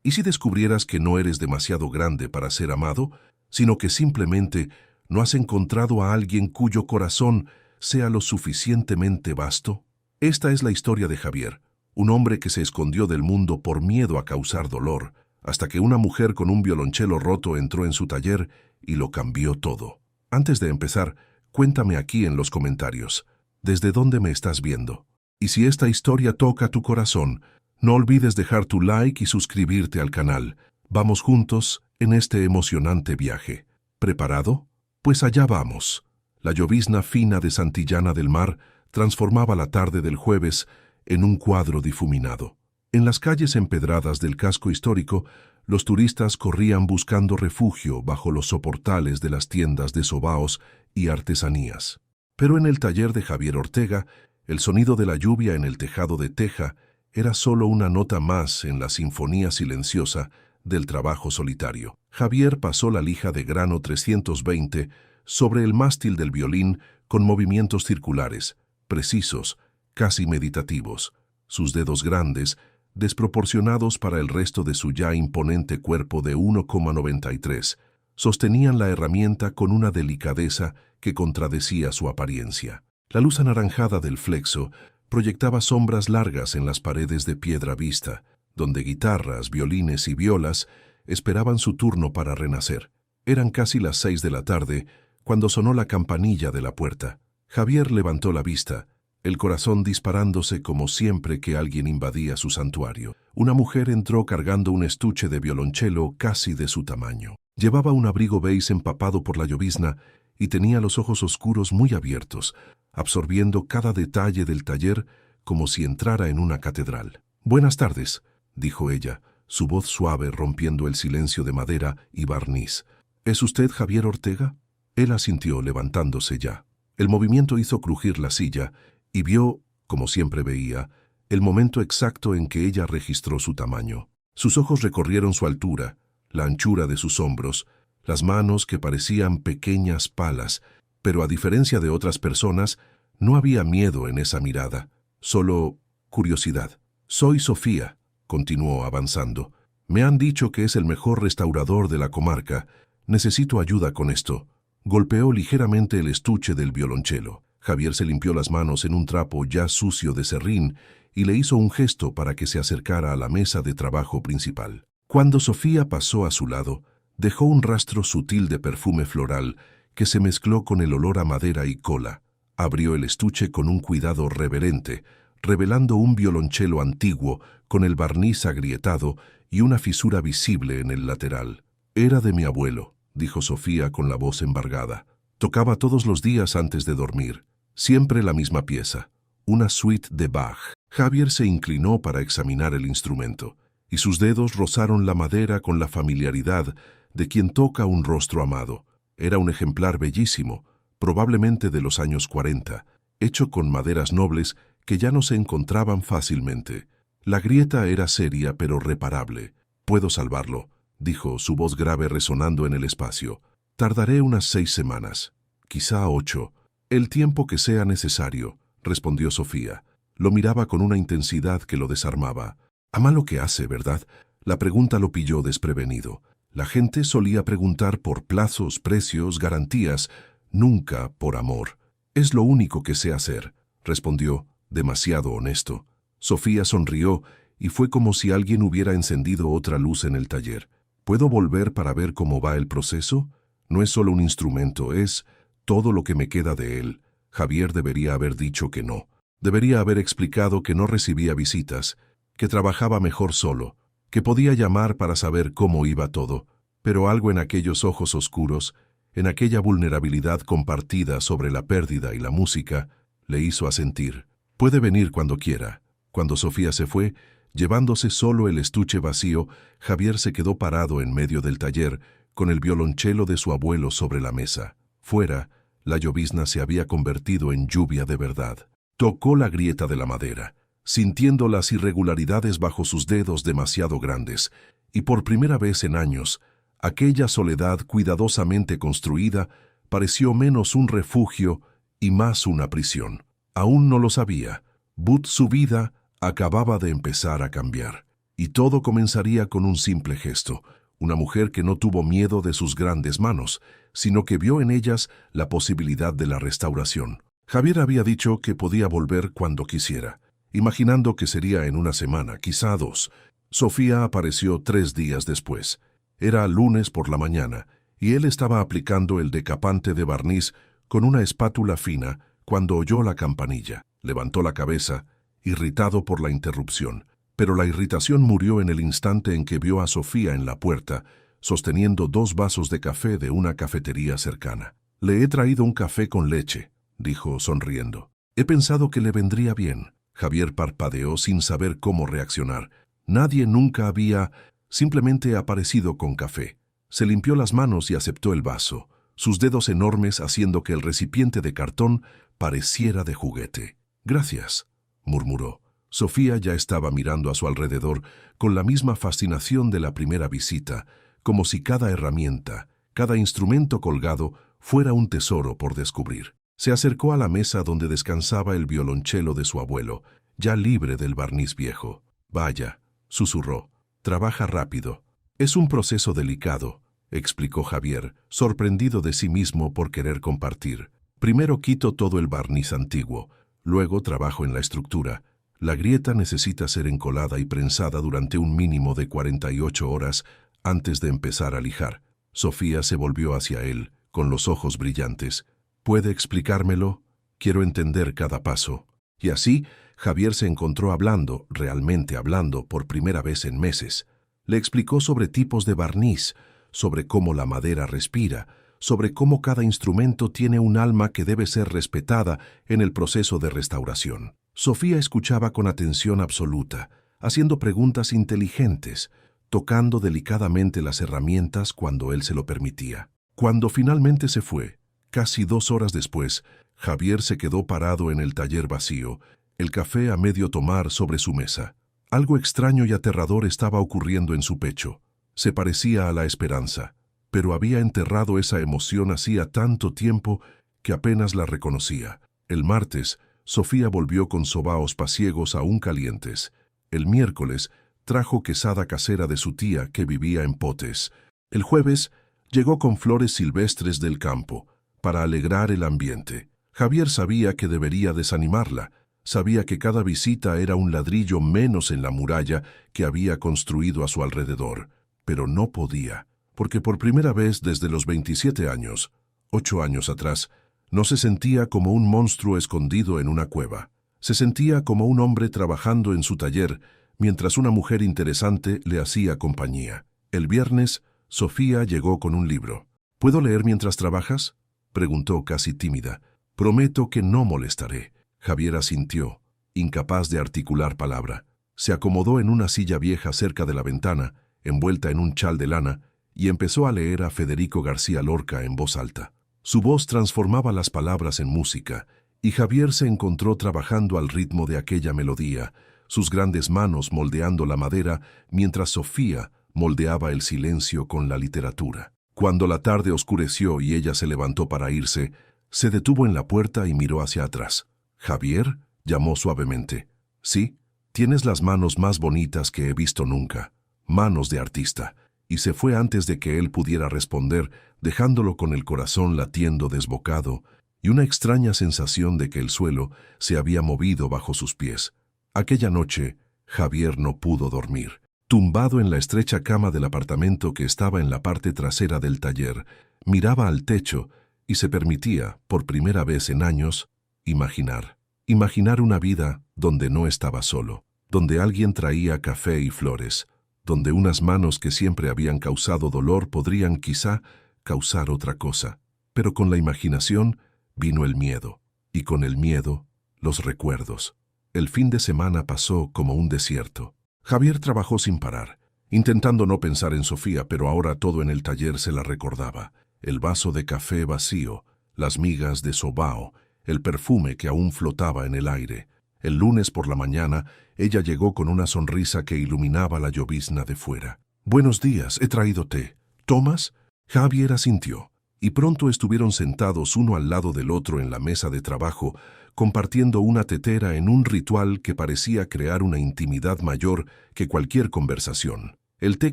¿Y si descubrieras que no eres demasiado grande para ser amado, sino que simplemente no has encontrado a alguien cuyo corazón sea lo suficientemente vasto? Esta es la historia de Javier, un hombre que se escondió del mundo por miedo a causar dolor, hasta que una mujer con un violonchelo roto entró en su taller y lo cambió todo. Antes de empezar, cuéntame aquí en los comentarios, ¿desde dónde me estás viendo? Y si esta historia toca tu corazón, no olvides dejar tu like y suscribirte al canal. Vamos juntos en este emocionante viaje. ¿Preparado? Pues allá vamos. La llovizna fina de Santillana del Mar transformaba la tarde del jueves en un cuadro difuminado. En las calles empedradas del casco histórico, los turistas corrían buscando refugio bajo los soportales de las tiendas de sobaos y artesanías. Pero en el taller de Javier Ortega, el sonido de la lluvia en el tejado de teja era solo una nota más en la sinfonía silenciosa del trabajo solitario. Javier pasó la lija de grano 320 sobre el mástil del violín con movimientos circulares, precisos, casi meditativos. Sus dedos grandes, desproporcionados para el resto de su ya imponente cuerpo de 1,93, sostenían la herramienta con una delicadeza que contradecía su apariencia. La luz anaranjada del flexo proyectaba sombras largas en las paredes de piedra vista, donde guitarras, violines y violas esperaban su turno para renacer. Eran casi las 6 de la tarde cuando sonó la campanilla de la puerta. Javier levantó la vista, el corazón disparándose como siempre que alguien invadía su santuario. Una mujer entró cargando un estuche de violonchelo casi de su tamaño. Llevaba un abrigo beige empapado por la llovizna y tenía los ojos oscuros muy abiertos, absorbiendo cada detalle del taller como si entrara en una catedral. «Buenas tardes», dijo ella, su voz suave rompiendo el silencio de madera y barniz. «¿Es usted Javier Ortega?» Él asintió levantándose ya. El movimiento hizo crujir la silla y vio, como siempre veía, el momento exacto en que ella registró su tamaño. Sus ojos recorrieron su altura, la anchura de sus hombros, las manos que parecían pequeñas palas, pero a diferencia de otras personas, no había miedo en esa mirada, solo curiosidad. «Soy Sofía», continuó avanzando. «Me han dicho que es el mejor restaurador de la comarca. Necesito ayuda con esto». Golpeó ligeramente el estuche del violonchelo. Javier se limpió las manos en un trapo ya sucio de serrín y le hizo un gesto para que se acercara a la mesa de trabajo principal. Cuando Sofía pasó a su lado, dejó un rastro sutil de perfume floral que se mezcló con el olor a madera y cola. Abrió el estuche con un cuidado reverente, revelando un violonchelo antiguo con el barniz agrietado y una fisura visible en el lateral. «Era de mi abuelo», dijo Sofía con la voz embargada. «Tocaba todos los días antes de dormir. Siempre la misma pieza, una suite de Bach». Javier se inclinó para examinar el instrumento, y sus dedos rozaron la madera con la familiaridad de quien toca un rostro amado. Era un ejemplar bellísimo, probablemente de los años 40, hecho con maderas nobles que ya no se encontraban fácilmente. La grieta era seria pero reparable. «Puedo salvarlo», dijo, su voz grave resonando en el espacio. «Tardaré unas 6 semanas, quizá 8, el tiempo que sea necesario», respondió Sofía. Lo miraba con una intensidad que lo desarmaba. «Ama lo que hace, ¿verdad?». La pregunta lo pilló desprevenido. La gente solía preguntar por plazos, precios, garantías, nunca por amor. «Es lo único que sé hacer», respondió, demasiado honesto. Sofía sonrió y fue como si alguien hubiera encendido otra luz en el taller. «¿Puedo volver para ver cómo va el proceso? No es solo un instrumento, es todo lo que me queda de él». Javier debería haber dicho que no. Debería haber explicado que no recibía visitas, que trabajaba mejor solo, que podía llamar para saber cómo iba todo, pero algo en aquellos ojos oscuros, en aquella vulnerabilidad compartida sobre la pérdida y la música, le hizo asentir. «Puede venir cuando quiera». Cuando Sofía se fue, llevándose solo el estuche vacío, Javier se quedó parado en medio del taller, con el violonchelo de su abuelo sobre la mesa. Fuera, la llovizna se había convertido en lluvia de verdad. Tocó la grieta de la madera, sintiendo las irregularidades bajo sus dedos demasiado grandes, y por primera vez en años, aquella soledad cuidadosamente construida pareció menos un refugio y más una prisión. Aún no lo sabía, but su vida acababa de empezar a cambiar. Y todo comenzaría con un simple gesto. Una mujer que no tuvo miedo de sus grandes manos, sino que vio en ellas la posibilidad de la restauración. Javier había dicho que podía volver cuando quisiera, imaginando que sería en una semana, quizá 2. Sofía apareció 3 días después. Era lunes por la mañana, y él estaba aplicando el decapante de barniz con una espátula fina cuando oyó la campanilla. Levantó la cabeza, irritado por la interrupción, pero la irritación murió en el instante en que vio a Sofía en la puerta, sosteniendo 2 vasos de café de una cafetería cercana. «Le he traído un café con leche», dijo sonriendo. «He pensado que le vendría bien». Javier parpadeó sin saber cómo reaccionar. Nadie nunca había simplemente aparecido con café. Se limpió las manos y aceptó el vaso, sus dedos enormes haciendo que el recipiente de cartón pareciera de juguete. «Gracias», murmuró. Sofía ya estaba mirando a su alrededor con la misma fascinación de la primera visita, como si cada herramienta, cada instrumento colgado fuera un tesoro por descubrir. Se acercó a la mesa donde descansaba el violonchelo de su abuelo, ya libre del barniz viejo. «Vaya», susurró, «trabaja rápido». «Es un proceso delicado», explicó Javier, sorprendido de sí mismo por querer compartir. «Primero quito todo el barniz antiguo, luego trabajo en la estructura. La grieta necesita ser encolada y prensada durante un mínimo de 48 horas antes de empezar a lijar». Sofía se volvió hacia él, con los ojos brillantes. «¿Puede explicármelo? Quiero entender cada paso». Y así, Javier se encontró hablando, realmente hablando, por primera vez en meses. Le explicó sobre tipos de barniz, sobre cómo la madera respira, sobre cómo cada instrumento tiene un alma que debe ser respetada en el proceso de restauración. Sofía escuchaba con atención absoluta, haciendo preguntas inteligentes, tocando delicadamente las herramientas cuando él se lo permitía. Cuando finalmente se fue, casi 2 horas después, Javier se quedó parado en el taller vacío, el café a medio tomar sobre su mesa. Algo extraño y aterrador estaba ocurriendo en su pecho. Se parecía a la esperanza, pero había enterrado esa emoción hacía tanto tiempo que apenas la reconocía. El martes, Sofía volvió con sobaos pasiegos aún calientes. El miércoles, trajo quesada casera de su tía que vivía en Potes. El jueves, llegó con flores silvestres del campo, para alegrar el ambiente. Javier sabía que debería desanimarla, sabía que cada visita era un ladrillo menos en la muralla que había construido a su alrededor, pero no podía, porque por primera vez desde los 27 años, 8 años atrás, no se sentía como un monstruo escondido en una cueva. Se sentía como un hombre trabajando en su taller, mientras una mujer interesante le hacía compañía. El viernes, Sofía llegó con un libro. «¿Puedo leer mientras trabajas?», preguntó casi tímida. «Prometo que no molestaré». Javier asintió, incapaz de articular palabra. Se acomodó en una silla vieja cerca de la ventana, envuelta en un chal de lana, y empezó a leer a Federico García Lorca en voz alta. Su voz transformaba las palabras en música, y Javier se encontró trabajando al ritmo de aquella melodía, sus grandes manos moldeando la madera, mientras Sofía moldeaba el silencio con la literatura. Cuando la tarde oscureció y ella se levantó para irse, se detuvo en la puerta y miró hacia atrás. «¿Javier?», llamó suavemente. «Sí, tienes las manos más bonitas que he visto nunca, manos de artista». Y se fue antes de que él pudiera responder, dejándolo con el corazón latiendo desbocado y una extraña sensación de que el suelo se había movido bajo sus pies. Aquella noche, Javier no pudo dormir. Tumbado en la estrecha cama del apartamento que estaba en la parte trasera del taller, miraba al techo y se permitía, por primera vez en años, imaginar. Imaginar una vida donde no estaba solo, donde alguien traía café y flores, donde unas manos que siempre habían causado dolor podrían quizá causar otra cosa. Pero con la imaginación vino el miedo, y con el miedo, los recuerdos. El fin de semana pasó como un desierto. Javier trabajó sin parar, intentando no pensar en Sofía, pero ahora todo en el taller se la recordaba. El vaso de café vacío, las migas de sobao, el perfume que aún flotaba en el aire. El lunes por la mañana, ella llegó con una sonrisa que iluminaba la llovizna de fuera. «Buenos días, he traído té. ¿Tomas?». Javier asintió. y pronto estuvieron sentados uno al lado del otro en la mesa de trabajo, compartiendo una tetera en un ritual que parecía crear una intimidad mayor que cualquier conversación. El té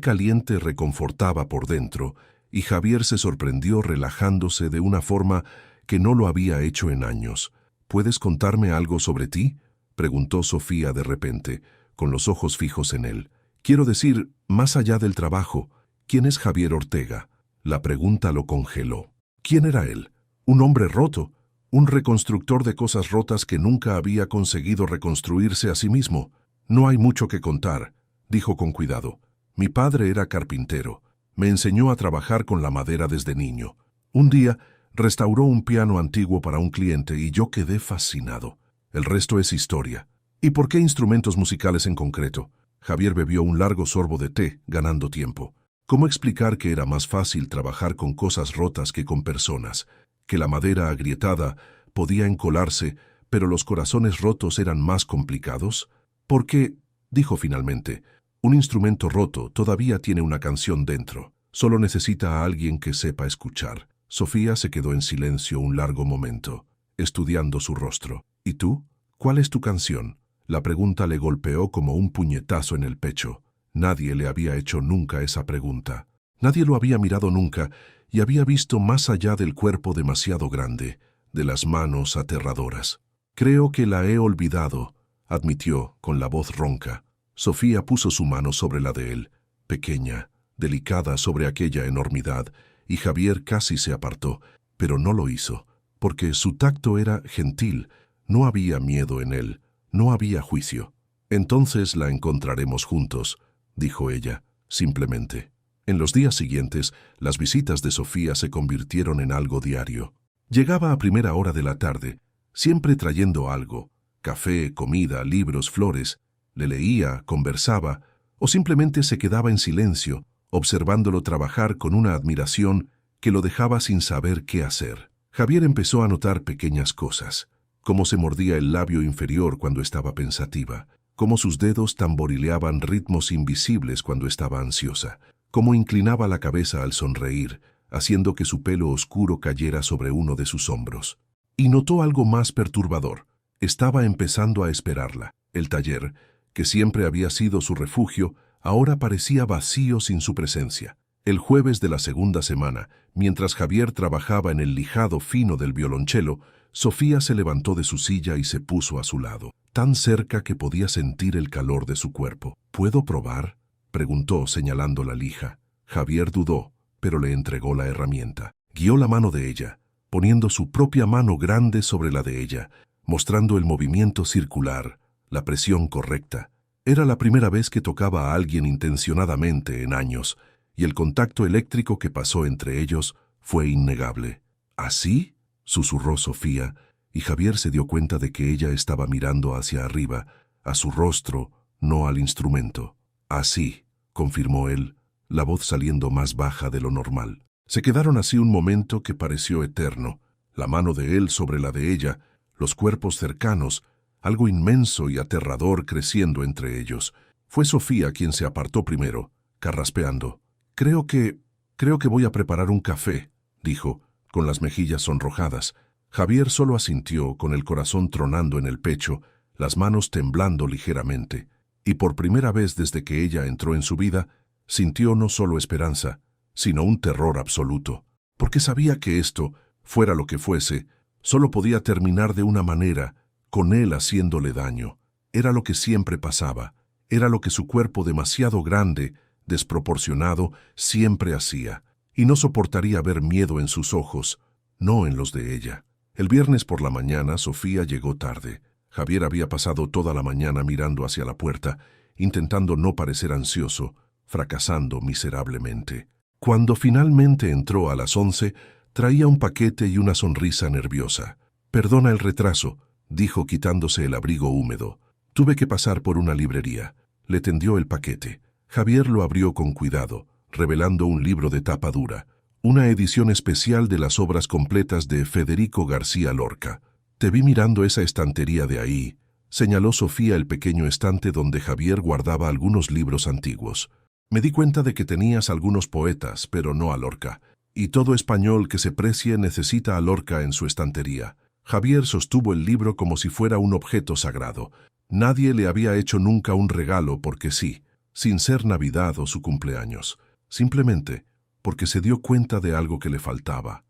caliente reconfortaba por dentro, y Javier se sorprendió relajándose de una forma que no lo había hecho en años. ¿Puedes contarme algo sobre ti?, preguntó Sofía de repente, con los ojos fijos en él. Quiero decir, más allá del trabajo, ¿quién es Javier Ortega? La pregunta lo congeló. ¿Quién era él? ¿Un hombre roto? ¿Un reconstructor de cosas rotas que nunca había conseguido reconstruirse a sí mismo? No hay mucho que contar, dijo con cuidado. Mi padre era carpintero. Me enseñó a trabajar con la madera desde niño. Un día, restauró un piano antiguo para un cliente y yo quedé fascinado. El resto es historia. ¿Y por qué instrumentos musicales en concreto? Javier bebió un largo sorbo de té, ganando tiempo. ¿Cómo explicar que era más fácil trabajar con cosas rotas que con personas? Que la madera agrietada podía encolarse, pero los corazones rotos eran más complicados? Porque, dijo finalmente, un instrumento roto todavía tiene una canción dentro. Solo necesita a alguien que sepa escuchar. Sofía se quedó en silencio un largo momento, estudiando su rostro. ¿Y tú? ¿Cuál es tu canción? La pregunta le golpeó como un puñetazo en el pecho. Nadie le había hecho nunca esa pregunta. Nadie lo había mirado nunca y había visto más allá del cuerpo demasiado grande, de las manos aterradoras. Creo que la he olvidado, admitió con la voz ronca. Sofía puso su mano sobre la de él, pequeña, delicada sobre aquella enormidad, y Javier casi se apartó, pero no lo hizo, porque su tacto era gentil, no había miedo en él, no había juicio. Entonces la encontraremos juntos, dijo ella, simplemente. En los días siguientes, las visitas de Sofía se convirtieron en algo diario. Llegaba a primera hora de la tarde, siempre trayendo algo, café, comida, libros, flores. Le leía, conversaba, o simplemente se quedaba en silencio, observándolo trabajar con una admiración que lo dejaba sin saber qué hacer. Javier empezó a notar pequeñas cosas, cómo se mordía el labio inferior cuando estaba pensativa, cómo sus dedos tamborileaban ritmos invisibles cuando estaba ansiosa, cómo inclinaba la cabeza al sonreír, haciendo que su pelo oscuro cayera sobre uno de sus hombros. Y notó algo más perturbador. Estaba empezando a esperarla. El taller, que siempre había sido su refugio, ahora parecía vacío sin su presencia. El jueves de la segunda semana, mientras Javier trabajaba en el lijado fino del violonchelo, Sofía se levantó de su silla y se puso a su lado, tan cerca que podía sentir el calor de su cuerpo. ¿Puedo probar?, preguntó señalando la lija. Javier dudó, pero le entregó la herramienta. Guió la mano de ella, poniendo su propia mano grande sobre la de ella, mostrando el movimiento circular, la presión correcta. Era la primera vez que tocaba a alguien intencionadamente en años, y el contacto eléctrico que pasó entre ellos fue innegable. ¿Así?, susurró Sofía, y Javier se dio cuenta de que ella estaba mirando hacia arriba, a su rostro, no al instrumento. Así, confirmó él, la voz saliendo más baja de lo normal. Se quedaron así un momento que pareció eterno, la mano de él sobre la de ella, los cuerpos cercanos, algo inmenso y aterrador creciendo entre ellos. Fue Sofía quien se apartó primero, carraspeando. Creo que voy a preparar un café», dijo, con las mejillas sonrojadas. Javier solo asintió, con el corazón tronando en el pecho, las manos temblando ligeramente, y por primera vez desde que ella entró en su vida, sintió no solo esperanza, sino un terror absoluto, porque sabía que esto, fuera lo que fuese, solo podía terminar de una manera, con él haciéndole daño. Era lo que siempre pasaba, era lo que su cuerpo demasiado grande, desproporcionado, siempre hacía, y no soportaría ver miedo en sus ojos, no en los de ella. El viernes por la mañana Sofía llegó tarde. Javier había pasado toda la mañana mirando hacia la puerta, intentando no parecer ansioso, fracasando miserablemente. Cuando finalmente entró a las 11, traía un paquete y una sonrisa nerviosa. «Perdona el retraso», dijo quitándose el abrigo húmedo. «Tuve que pasar por una librería». Le tendió el paquete. Javier lo abrió con cuidado, revelando un libro de tapa dura, una edición especial de las obras completas de Federico García Lorca. «Te vi mirando esa estantería de ahí», señaló Sofía el pequeño estante donde Javier guardaba algunos libros antiguos. «Me di cuenta de que tenías algunos poetas, pero no a Lorca. Y todo español que se precie necesita a Lorca en su estantería. Javier sostuvo el libro como si fuera un objeto sagrado. Nadie le había hecho nunca un regalo porque sí, sin ser Navidad o su cumpleaños. Simplemente porque se dio cuenta de algo que le faltaba.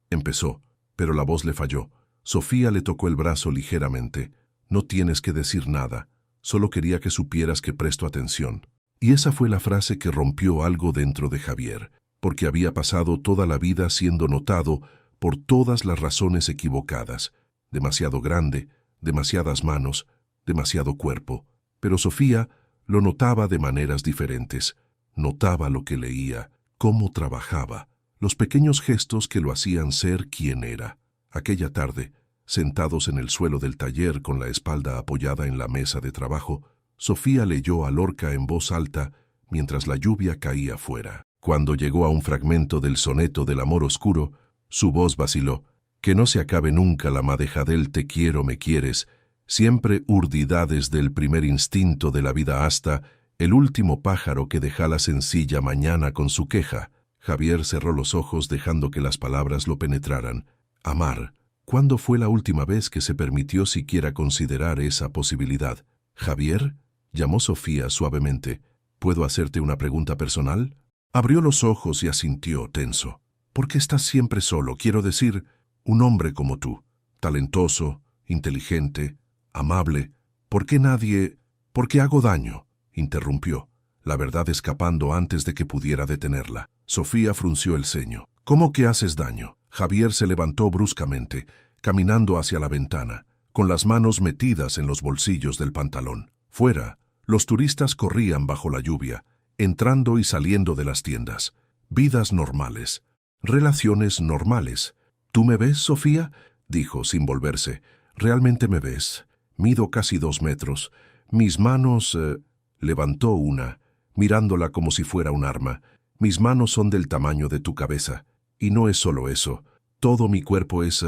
Empezó, pero la voz le falló. Sofía le tocó el brazo ligeramente. No tienes que decir nada. Solo quería que supieras que presto atención. Y esa fue la frase que rompió algo dentro de Javier, porque había pasado toda la vida siendo notado por todas las razones equivocadas. Demasiado grande, demasiadas manos, demasiado cuerpo. Pero Sofía lo notaba de maneras diferentes. Notaba lo que leía, cómo trabajaba, los pequeños gestos que lo hacían ser quien era. Aquella tarde, sentados en el suelo del taller con la espalda apoyada en la mesa de trabajo, Sofía leyó a Lorca en voz alta mientras la lluvia caía fuera. Cuando llegó a un fragmento del soneto del amor oscuro, su voz vaciló. Que no se acabe nunca la madeja del te quiero, me quieres, siempre urdidades del primer instinto de la vida hasta el último pájaro que deja la sencilla mañana con su queja. Javier cerró los ojos dejando que las palabras lo penetraran. Amar. ¿Cuándo fue la última vez que se permitió siquiera considerar esa posibilidad? ¿Javier? Llamó Sofía suavemente. ¿Puedo hacerte una pregunta personal? Abrió los ojos y asintió, tenso. ¿Por qué estás siempre solo? Quiero decir, un hombre como tú, talentoso, inteligente, amable. ¿Por qué nadie? ¿Por qué hago daño? Interrumpió, la verdad escapando antes de que pudiera detenerla. Sofía frunció el ceño. ¿Cómo que haces daño? Javier se levantó bruscamente, caminando hacia la ventana, con las manos metidas en los bolsillos del pantalón. Fuera, los turistas corrían bajo la lluvia, entrando y saliendo de las tiendas. Vidas normales, relaciones normales. ¿Tú me ves, Sofía?, dijo sin volverse. ¿Realmente me ves? Mido casi 2 metros. Mis manos... Levantó una, mirándola como si fuera un arma. Mis manos son del tamaño de tu cabeza. Y no es solo eso. Todo mi cuerpo es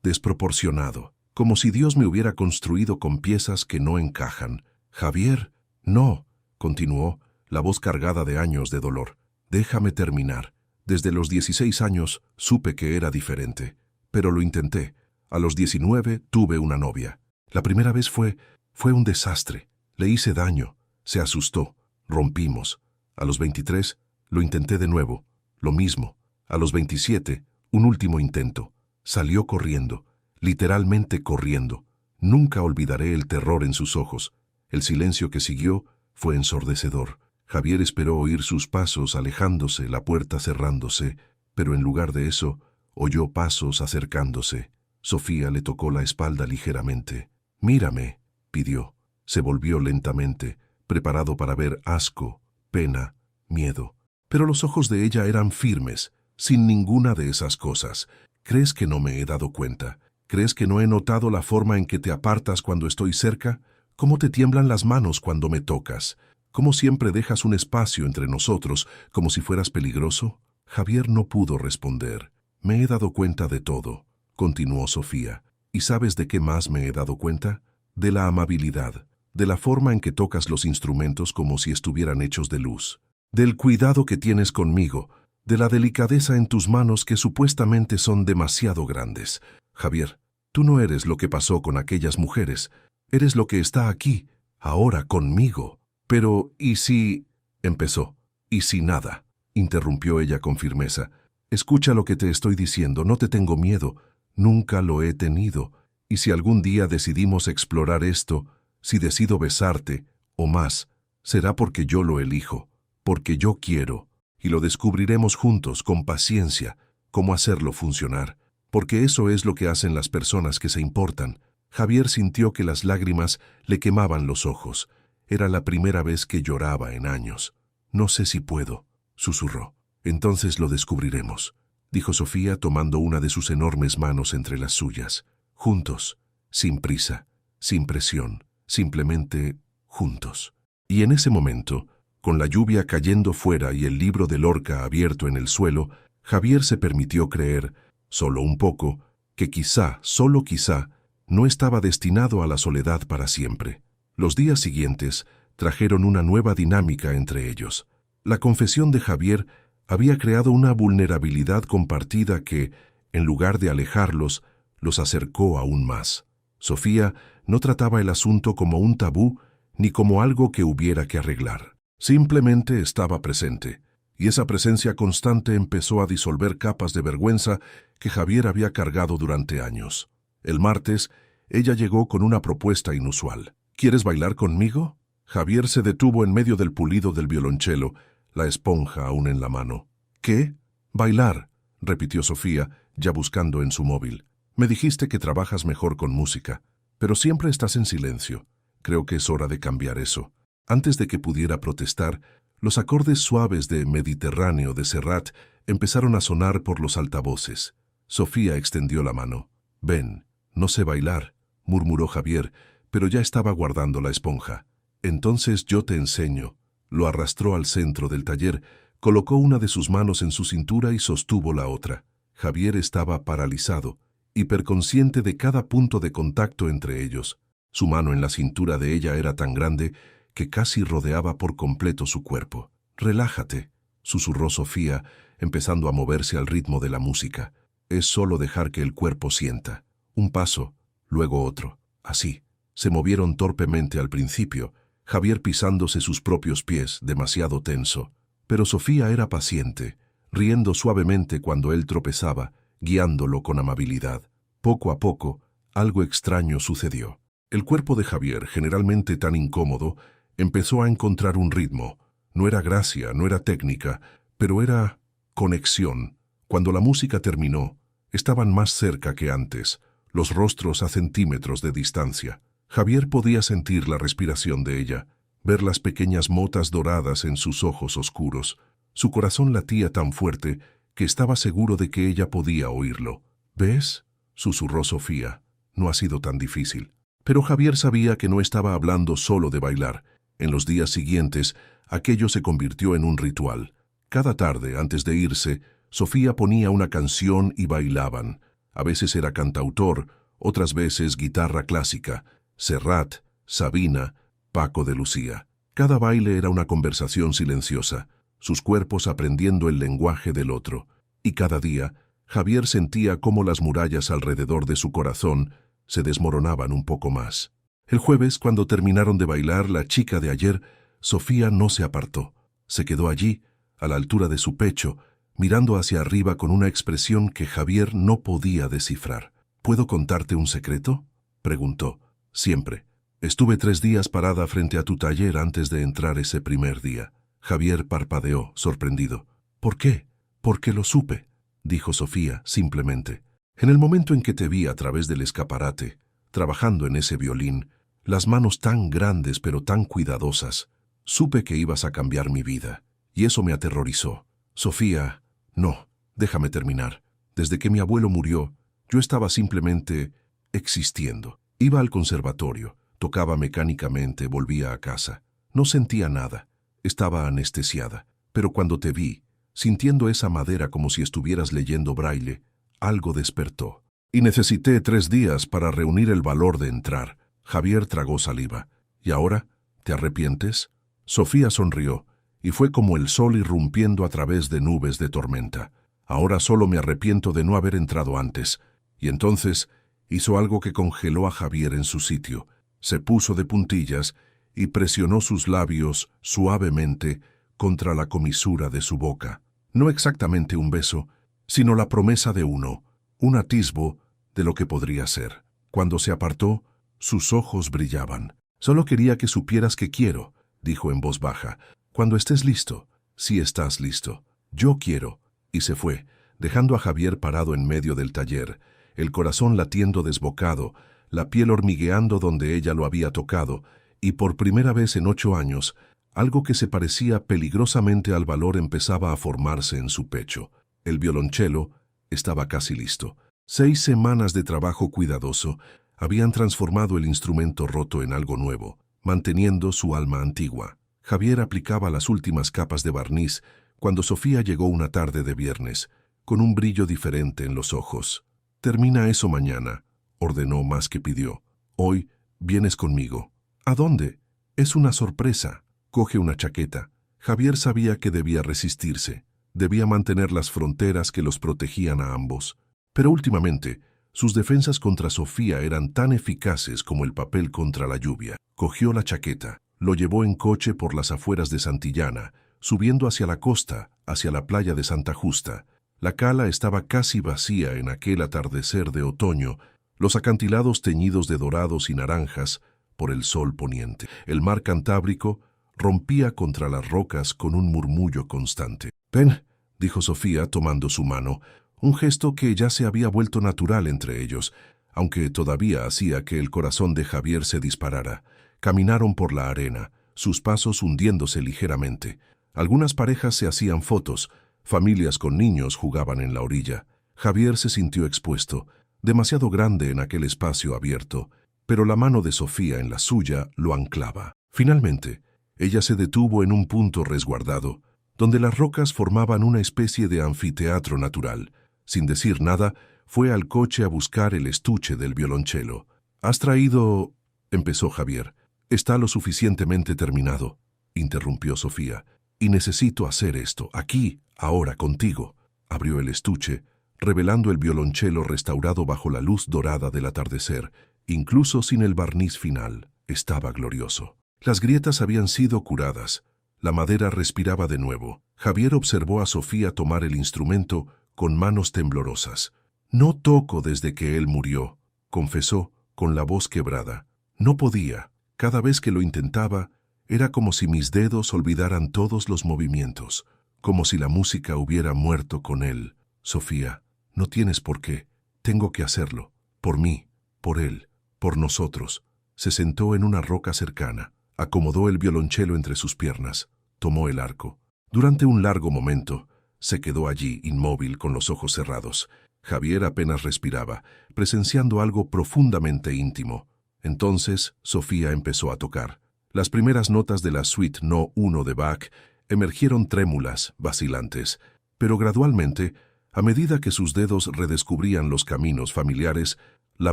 desproporcionado, como si Dios me hubiera construido con piezas que no encajan. Javier, no, continuó, la voz cargada de años de dolor. Déjame terminar. Desde los 16 años supe que era diferente, pero lo intenté. A los 19 tuve una novia. La primera vez fue un desastre. Le hice daño. Se asustó. Rompimos. A los 23 lo intenté de nuevo. Lo mismo. A los 27, un último intento. Salió corriendo. Literalmente corriendo. Nunca olvidaré el terror en sus ojos. El silencio que siguió fue ensordecedor. Javier esperó oír sus pasos alejándose, la puerta cerrándose, pero en lugar de eso, oyó pasos acercándose. Sofía le tocó la espalda ligeramente. «Mírame», pidió. Se volvió lentamente, preparado para ver asco, pena, miedo. Pero los ojos de ella eran firmes, sin ninguna de esas cosas. ¿Crees que no me he dado cuenta? ¿Crees que no he notado la forma en que te apartas cuando estoy cerca? ¿Cómo te tiemblan las manos cuando me tocas? ¿Cómo siempre dejas un espacio entre nosotros, como si fueras peligroso? Javier no pudo responder. Me he dado cuenta de todo, continuó Sofía. ¿Y sabes de qué más me he dado cuenta? De la amabilidad, de la forma en que tocas los instrumentos como si estuvieran hechos de luz, del cuidado que tienes conmigo, de la delicadeza en tus manos que supuestamente son demasiado grandes. Javier, tú no eres lo que pasó con aquellas mujeres, eres lo que está aquí, ahora conmigo. Pero, ¿y si...? Empezó. ¿Y si nada?, interrumpió ella con firmeza. Escucha lo que te estoy diciendo, no te tengo miedo, nunca lo he tenido. Y si algún día decidimos explorar esto, si decido besarte, o más, será porque yo lo elijo, porque yo quiero, y lo descubriremos juntos, con paciencia, cómo hacerlo funcionar, porque eso es lo que hacen las personas que se importan. Javier sintió que las lágrimas le quemaban los ojos. Era la primera vez que lloraba en años. No sé si puedo, susurró. Entonces lo descubriremos, dijo Sofía tomando una de sus enormes manos entre las suyas. Juntos, sin prisa, sin presión, simplemente juntos. Y en ese momento, con la lluvia cayendo fuera y el libro de Lorca abierto en el suelo, Javier se permitió creer, solo un poco, que quizá, solo quizá, no estaba destinado a la soledad para siempre. Los días siguientes trajeron una nueva dinámica entre ellos. La confesión de Javier Había creado una vulnerabilidad compartida que, en lugar de alejarlos, los acercó aún más. Sofía no trataba el asunto como un tabú ni como algo que hubiera que arreglar. Simplemente estaba presente, y esa presencia constante empezó a disolver capas de vergüenza que Javier había cargado durante años. El martes, ella llegó con una propuesta inusual. ¿Quieres bailar conmigo? Javier se detuvo en medio del pulido del violonchelo, la esponja aún en la mano. ¿Qué? Bailar, repitió Sofía, ya buscando en su móvil. Me dijiste que trabajas mejor con música, pero siempre estás en silencio. Creo que es hora de cambiar eso. Antes de que pudiera protestar, los acordes suaves de Mediterráneo de Serrat empezaron a sonar por los altavoces. Sofía extendió la mano. Ven, no sé bailar, murmuró Javier, pero ya estaba guardando la esponja. Entonces yo te enseño. Lo arrastró al centro del taller, colocó una de sus manos en su cintura y sostuvo la otra. Javier estaba paralizado, hiperconsciente de cada punto de contacto entre ellos. Su mano en la cintura de ella era tan grande que casi rodeaba por completo su cuerpo. «Relájate», susurró Sofía, empezando a moverse al ritmo de la música. «Es solo dejar que el cuerpo sienta. Un paso, luego otro. Así». Se movieron torpemente al principio, Javier pisándose sus propios pies, demasiado tenso. Pero Sofía era paciente, riendo suavemente cuando él tropezaba, guiándolo con amabilidad. Poco a poco, algo extraño sucedió. El cuerpo de Javier, generalmente tan incómodo, empezó a encontrar un ritmo. No era gracia, no era técnica, pero era conexión. Cuando la música terminó, estaban más cerca que antes, los rostros a centímetros de distancia. Javier podía sentir la respiración de ella, ver las pequeñas motas doradas en sus ojos oscuros. Su corazón latía tan fuerte que estaba seguro de que ella podía oírlo. «¿Ves?», susurró Sofía. «No ha sido tan difícil». Pero Javier sabía que no estaba hablando solo de bailar. En los días siguientes, aquello se convirtió en un ritual. Cada tarde, antes de irse, Sofía ponía una canción y bailaban. A veces era cantautor, otras veces guitarra clásica. Serrat, Sabina, Paco de Lucía. Cada baile era una conversación silenciosa, sus cuerpos aprendiendo el lenguaje del otro. Y cada día, Javier sentía cómo las murallas alrededor de su corazón se desmoronaban un poco más. El jueves, cuando terminaron de bailar la chica de ayer, Sofía no se apartó. Se quedó allí, a la altura de su pecho, mirando hacia arriba con una expresión que Javier no podía descifrar. «¿Puedo contarte un secreto?», preguntó. «Siempre. Estuve 3 días parada frente a tu taller antes de entrar ese primer día». Javier parpadeó, sorprendido. «¿Por qué?». «Porque lo supe», dijo Sofía, simplemente. «En el momento en que te vi a través del escaparate, trabajando en ese violín, las manos tan grandes pero tan cuidadosas, supe que ibas a cambiar mi vida, y eso me aterrorizó. Sofía, no, déjame terminar. Desde que mi abuelo murió, yo estaba simplemente existiendo. Iba al conservatorio, tocaba mecánicamente, volvía a casa. No sentía nada, estaba anestesiada. Pero cuando te vi, sintiendo esa madera como si estuvieras leyendo braille, algo despertó. Y necesité 3 días para reunir el valor de entrar». Javier tragó saliva. «¿Y ahora? ¿Te arrepientes?». Sofía sonrió, y fue como el sol irrumpiendo a través de nubes de tormenta. «Ahora solo me arrepiento de no haber entrado antes». Y entonces hizo algo que congeló a Javier en su sitio. Se puso de puntillas y presionó sus labios suavemente contra la comisura de su boca. No exactamente un beso, sino la promesa de uno, un atisbo de lo que podría ser. Cuando se apartó, sus ojos brillaban. «Solo quería que supieras que quiero», dijo en voz baja. «Cuando estés listo». «Si estás listo». «Yo quiero». Y se fue, dejando a Javier parado en medio del taller, el corazón latiendo desbocado, la piel hormigueando donde ella lo había tocado, y por primera vez en 8 años, algo que se parecía peligrosamente al valor empezaba a formarse en su pecho. El violonchelo estaba casi listo. 6 semanas de trabajo cuidadoso habían transformado el instrumento roto en algo nuevo, manteniendo su alma antigua. Javier aplicaba las últimas capas de barniz cuando Sofía llegó una tarde de viernes, con un brillo diferente en los ojos. «Termina eso mañana», ordenó más que pidió. «Hoy vienes conmigo». «¿A dónde?». «Es una sorpresa». «Coge una chaqueta». Javier sabía que debía resistirse. Debía mantener las fronteras que los protegían a ambos. Pero últimamente, sus defensas contra Sofía eran tan eficaces como el papel contra la lluvia. Cogió la chaqueta, lo llevó en coche por las afueras de Santillana, subiendo hacia la costa, hacia la playa de Santa Justa. La cala estaba casi vacía en aquel atardecer de otoño, los acantilados teñidos de dorados y naranjas por el sol poniente. El mar Cantábrico rompía contra las rocas con un murmullo constante. «Ven», dijo Sofía tomando su mano, un gesto que ya se había vuelto natural entre ellos, aunque todavía hacía que el corazón de Javier se disparara. Caminaron por la arena, sus pasos hundiéndose ligeramente. Algunas parejas se hacían fotos, familias con niños jugaban en la orilla. Javier se sintió expuesto, demasiado grande en aquel espacio abierto, pero la mano de Sofía en la suya lo anclaba. Finalmente, ella se detuvo en un punto resguardado, donde las rocas formaban una especie de anfiteatro natural. Sin decir nada, fue al coche a buscar el estuche del violonchelo. «¿Has traído...?» empezó Javier. «Está lo suficientemente terminado», interrumpió Sofía. «Y necesito hacer esto, aquí, ahora, contigo». Abrió el estuche, revelando el violonchelo restaurado bajo la luz dorada del atardecer. Incluso sin el barniz final, estaba glorioso. Las grietas habían sido curadas. La madera respiraba de nuevo. Javier observó a Sofía tomar el instrumento con manos temblorosas. «No toco desde que él murió», confesó, con la voz quebrada. «No podía. Cada vez que lo intentaba, era como si mis dedos olvidaran todos los movimientos, como si la música hubiera muerto con él. Sofía, no tienes por qué. Tengo que hacerlo. Por mí, por él, por nosotros». Se sentó en una roca cercana, acomodó el violonchelo entre sus piernas, tomó el arco. Durante un largo momento, se quedó allí, inmóvil, con los ojos cerrados. Javier apenas respiraba, presenciando algo profundamente íntimo. Entonces, Sofía empezó a tocar. Las primeras notas de la suite No. 1 de Bach emergieron trémulas, vacilantes, pero gradualmente, a medida que sus dedos redescubrían los caminos familiares, la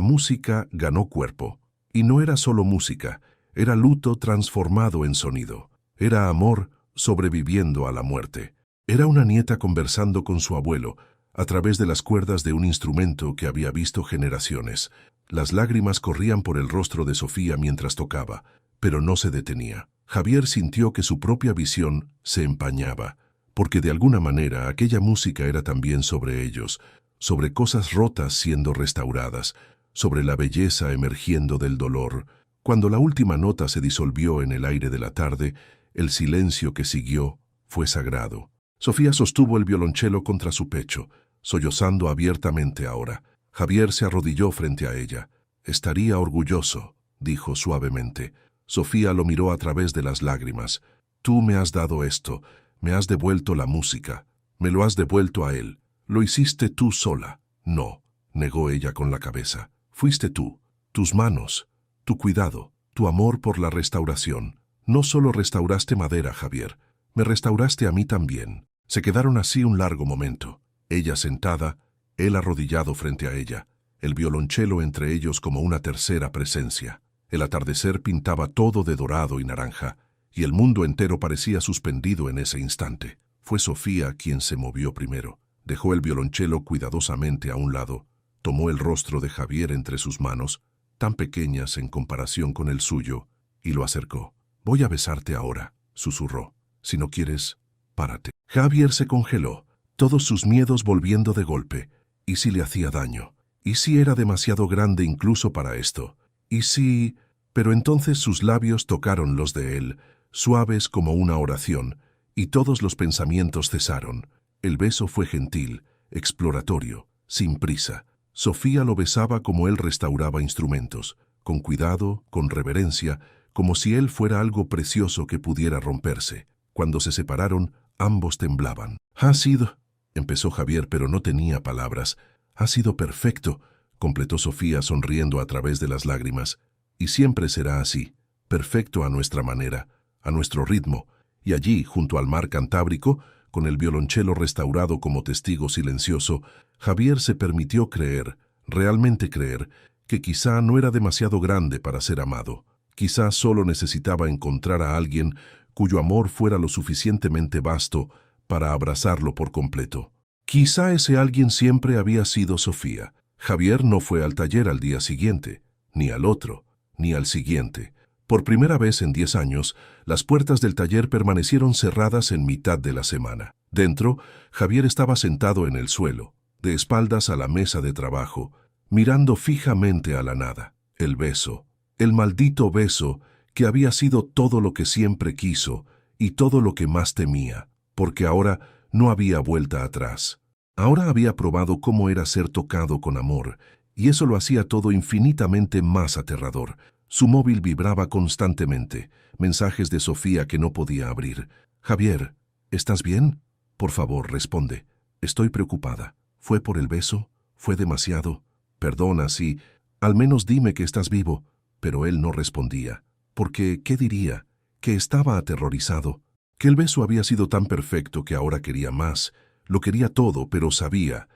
música ganó cuerpo. Y no era solo música, era luto transformado en sonido. Era amor sobreviviendo a la muerte. Era una nieta conversando con su abuelo a través de las cuerdas de un instrumento que había visto generaciones. Las lágrimas corrían por el rostro de Sofía mientras tocaba, pero no se detenía. Javier sintió que su propia visión se empañaba, porque de alguna manera aquella música era también sobre ellos, sobre cosas rotas siendo restauradas, sobre la belleza emergiendo del dolor. Cuando la última nota se disolvió en el aire de la tarde, el silencio que siguió fue sagrado. Sofía sostuvo el violonchelo contra su pecho, sollozando abiertamente ahora. Javier se arrodilló frente a ella. «Estaría orgulloso», dijo suavemente. Sofía lo miró a través de las lágrimas. «Tú me has dado esto, me has devuelto la música, me lo has devuelto a él. Lo hiciste tú sola». «No», negó ella con la cabeza. «Fuiste tú, tus manos, tu cuidado, tu amor por la restauración. No solo restauraste madera, Javier, me restauraste a mí también». Se quedaron así un largo momento, ella sentada, él arrodillado frente a ella, el violonchelo entre ellos como una tercera presencia. El atardecer pintaba todo de dorado y naranja, y el mundo entero parecía suspendido en ese instante. Fue Sofía quien se movió primero. Dejó el violonchelo cuidadosamente a un lado, tomó el rostro de Javier entre sus manos, tan pequeñas en comparación con el suyo, y lo acercó. «Voy a besarte ahora», susurró. «Si no quieres, párate». Javier se congeló, todos sus miedos volviendo de golpe. ¿Y si le hacía daño? ¿Y si era demasiado grande incluso para esto? ¿Y si...? Pero entonces sus labios tocaron los de él, suaves como una oración, y todos los pensamientos cesaron. El beso fue gentil, exploratorio, sin prisa. Sofía lo besaba como él restauraba instrumentos, con cuidado, con reverencia, como si él fuera algo precioso que pudiera romperse. Cuando se separaron, ambos temblaban. «Ha sido...» empezó Javier, pero no tenía palabras. «Ha sido perfecto», completó Sofía sonriendo a través de las lágrimas. «Y siempre será así, perfecto a nuestra manera, a nuestro ritmo». Y allí, junto al mar Cantábrico, con el violonchelo restaurado como testigo silencioso, Javier se permitió creer, realmente creer, que quizá no era demasiado grande para ser amado. Quizá solo necesitaba encontrar a alguien cuyo amor fuera lo suficientemente vasto para abrazarlo por completo. Quizá ese alguien siempre había sido Sofía. Javier no fue al taller al día siguiente, ni al otro, ni al siguiente. Por primera vez en 10 años, las puertas del taller permanecieron cerradas en mitad de la semana. Dentro, Javier estaba sentado en el suelo, de espaldas a la mesa de trabajo, mirando fijamente a la nada. El beso, el maldito beso, que había sido todo lo que siempre quiso y todo lo que más temía, porque ahora no había vuelta atrás. Ahora había probado cómo era ser tocado con amor, y eso lo hacía todo infinitamente más aterrador. Su móvil vibraba constantemente, mensajes de Sofía que no podía abrir. «Javier, ¿estás bien? Por favor, responde. Estoy preocupada. ¿Fue por el beso? ¿Fue demasiado? Perdona, sí. Al menos dime que estás vivo». Pero él no respondía. Porque, ¿qué diría? Que estaba aterrorizado. Que el beso había sido tan perfecto que ahora quería más. Lo quería todo, pero sabía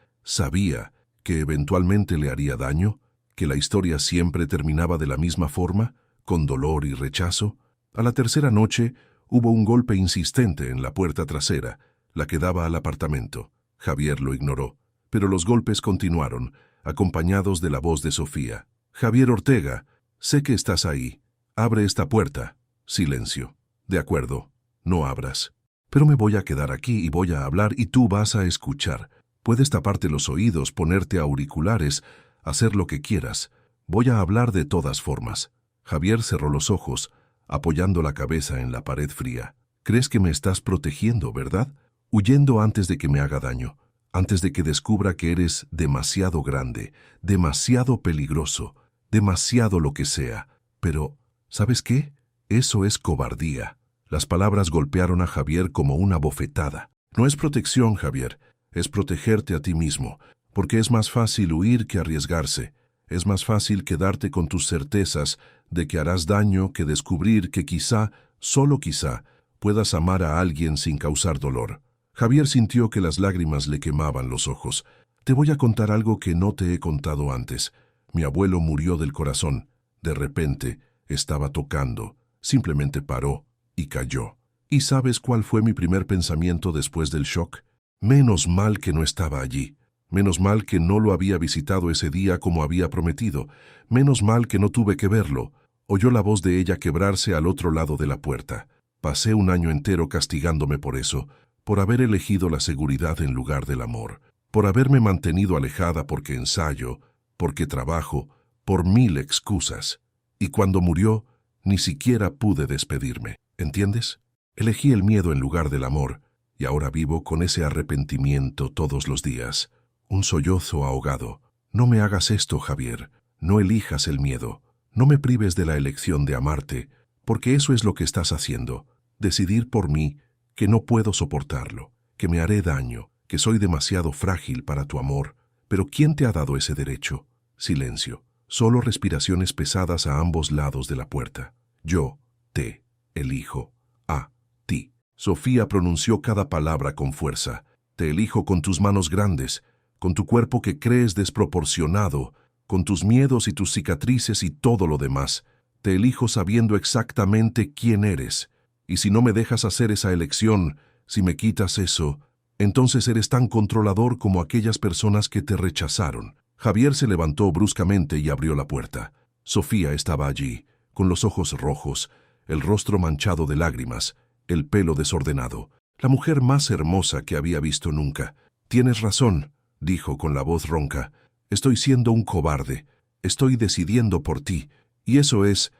que eventualmente le haría daño, que la historia siempre terminaba de la misma forma, con dolor y rechazo. A la tercera noche hubo un golpe insistente en la puerta trasera, la que daba al apartamento. Javier lo ignoró, pero los golpes continuaron, acompañados de la voz de Sofía. «Javier Ortega, sé que estás ahí. Abre esta puerta». Silencio. «De acuerdo, no abras. Pero me voy a quedar aquí y voy a hablar y tú vas a escuchar. Puedes taparte los oídos, ponerte auriculares, hacer lo que quieras. Voy a hablar de todas formas». Javier cerró los ojos, apoyando la cabeza en la pared fría. «Crees que me estás protegiendo, ¿verdad? Huyendo antes de que me haga daño, antes de que descubra que eres demasiado grande, demasiado peligroso, demasiado lo que sea. Pero, ¿sabes qué? Eso es cobardía». Las palabras golpearon a Javier como una bofetada. «No es protección, Javier, es protegerte a ti mismo, porque es más fácil huir que arriesgarse. Es más fácil quedarte con tus certezas de que harás daño que descubrir que quizá, solo quizá, puedas amar a alguien sin causar dolor». Javier sintió que las lágrimas le quemaban los ojos. «Te voy a contar algo que no te he contado antes. Mi abuelo murió del corazón. De repente, estaba tocando. Simplemente paró y cayó. ¿Y sabes cuál fue mi primer pensamiento después del shock? Menos mal que no estaba allí. Menos mal que no lo había visitado ese día como había prometido. Menos mal que no tuve que verlo». Oyó la voz de ella quebrarse al otro lado de la puerta. «Pasé un año entero castigándome por eso, por haber elegido la seguridad en lugar del amor, por haberme mantenido alejada porque ensayo, porque trabajo, por 1000 excusas. Y cuando murió, ni siquiera pude despedirme. ¿Entiendes? Elegí el miedo en lugar del amor, y ahora vivo con ese arrepentimiento todos los días». Un sollozo ahogado. «No me hagas esto, Javier. No elijas el miedo. No me prives de la elección de amarte, porque eso es lo que estás haciendo. Decidir por mí que no puedo soportarlo, que me haré daño, que soy demasiado frágil para tu amor. Pero ¿quién te ha dado ese derecho?». Silencio. Solo respiraciones pesadas a ambos lados de la puerta. «Yo te elijo a ti». Sofía pronunció cada palabra con fuerza. «Te elijo con tus manos grandes, con tu cuerpo que crees desproporcionado, con tus miedos y tus cicatrices y todo lo demás. Te elijo sabiendo exactamente quién eres. Y si no me dejas hacer esa elección, si me quitas eso, entonces eres tan controlador como aquellas personas que te rechazaron». Javier se levantó bruscamente y abrió la puerta. Sofía estaba allí, con los ojos rojos, el rostro manchado de lágrimas, el pelo desordenado. La mujer más hermosa que había visto nunca. «Tienes razón», dijo con la voz ronca. «Estoy siendo un cobarde. Estoy decidiendo por ti. Y eso es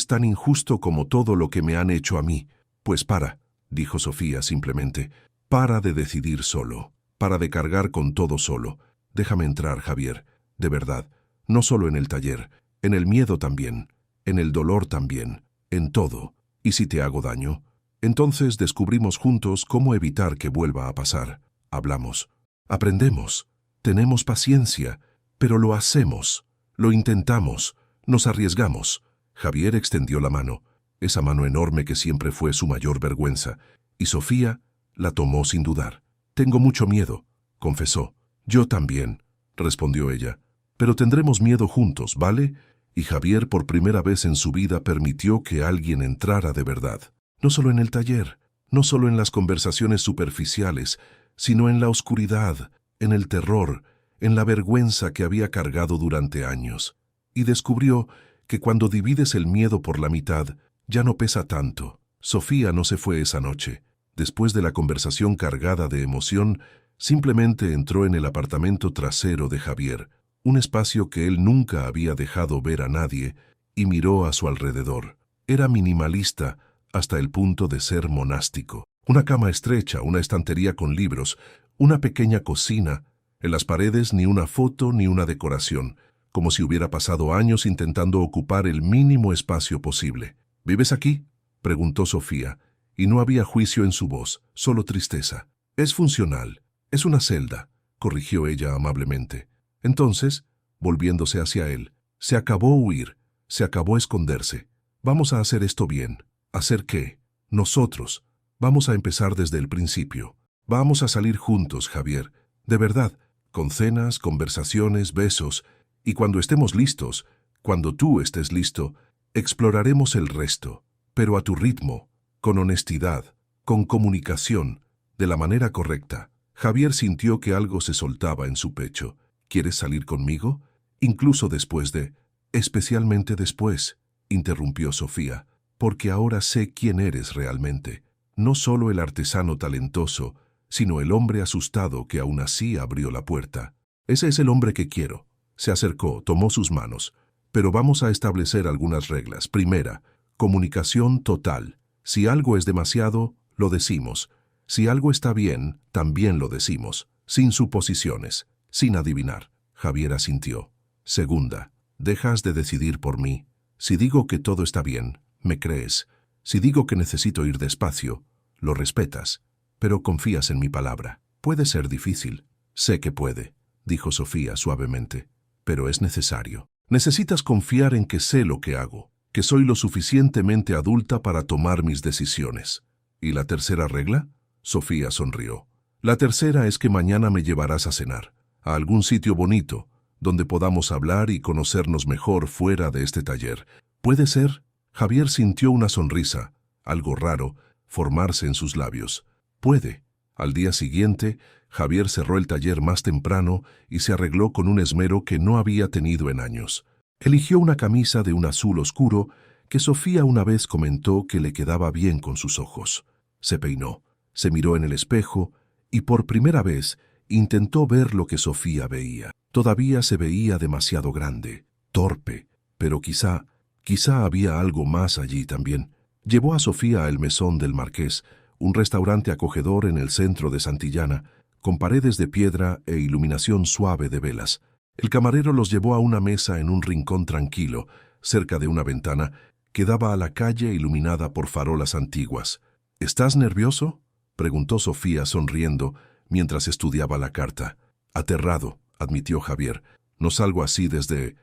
tan injusto como todo lo que me han hecho a mí». «Pues para», dijo Sofía simplemente. «Para de decidir solo. Para de cargar con todo solo. Déjame entrar, Javier. De verdad. No solo en el taller. En el miedo también. En el dolor también. En todo. ¿Y si te hago daño? Entonces descubrimos juntos cómo evitar que vuelva a pasar. Hablamos. Aprendemos. Tenemos paciencia. Pero lo hacemos. Lo intentamos. Nos arriesgamos». Javier extendió la mano, esa mano enorme que siempre fue su mayor vergüenza, y Sofía la tomó sin dudar. «Tengo mucho miedo», confesó. «Yo también», respondió ella. «Pero tendremos miedo juntos, ¿vale?» Y Javier por primera vez en su vida permitió que alguien entrara de verdad. No solo en el taller, no solo en las conversaciones superficiales, sino en la oscuridad, en el terror, en la vergüenza que había cargado durante años. Y descubrió que cuando divides el miedo por la mitad, ya no pesa tanto. Sofía no se fue esa noche. Después de la conversación cargada de emoción, simplemente entró en el apartamento trasero de Javier, un espacio que él nunca había dejado ver a nadie, y miró a su alrededor. Era minimalista hasta el punto de ser monástico. Una cama estrecha, una estantería con libros, una pequeña cocina. En las paredes ni una foto ni una decoración, como si hubiera pasado años intentando ocupar el mínimo espacio posible. ¿Vives aquí?, preguntó Sofía, y no había juicio en su voz, solo tristeza. Es funcional, es una celda, corrigió ella amablemente. Entonces, volviéndose hacia él, se acabó huir, se acabó esconderse. Vamos a hacer esto bien. ¿Hacer qué? Nosotros. Vamos a empezar desde el principio. Vamos a salir juntos, Javier. De verdad, con cenas, conversaciones, besos. Y cuando estemos listos, cuando tú estés listo, exploraremos el resto. Pero a tu ritmo, con honestidad, con comunicación, de la manera correcta. Javier sintió que algo se soltaba en su pecho. ¿Quieres salir conmigo? Incluso después de... Especialmente después, interrumpió Sofía, porque ahora sé quién eres realmente. No solo el artesano talentoso, sino el hombre asustado que aún así abrió la puerta. Ese es el hombre que quiero. Se acercó, tomó sus manos. Pero vamos a establecer algunas reglas. Primera, comunicación total. Si algo es demasiado, lo decimos. Si algo está bien, también lo decimos. Sin suposiciones, sin adivinar. Javier asintió. Segunda, dejas de decidir por mí. Si digo que todo está bien, me crees. Si digo que necesito ir despacio, lo respetas. Pero confías en mi palabra. Puede ser difícil. Sé que puede, dijo Sofía suavemente. Pero es necesario. Necesitas confiar en que sé lo que hago, que soy lo suficientemente adulta para tomar mis decisiones. ¿Y la tercera regla? Sofía sonrió. La tercera es que mañana me llevarás a cenar, a algún sitio bonito, donde podamos hablar y conocernos mejor fuera de este taller. ¿Puede ser? Javier sintió una sonrisa, algo raro, formarse en sus labios. Puede. Al día siguiente, Javier cerró el taller más temprano y se arregló con un esmero que no había tenido en años. Eligió una camisa de un azul oscuro que Sofía una vez comentó que le quedaba bien con sus ojos. Se peinó, se miró en el espejo y por primera vez intentó ver lo que Sofía veía. Todavía se veía demasiado grande, torpe, pero quizá había algo más allí también. Llevó a Sofía al mesón del Marqués, un restaurante acogedor en el centro de Santillana, con paredes de piedra e iluminación suave de velas. El camarero los llevó a una mesa en un rincón tranquilo, cerca de una ventana que daba a la calle iluminada por farolas antiguas. ¿Estás nervioso?, preguntó Sofía sonriendo mientras estudiaba la carta. Aterrado, admitió Javier. No salgo así desde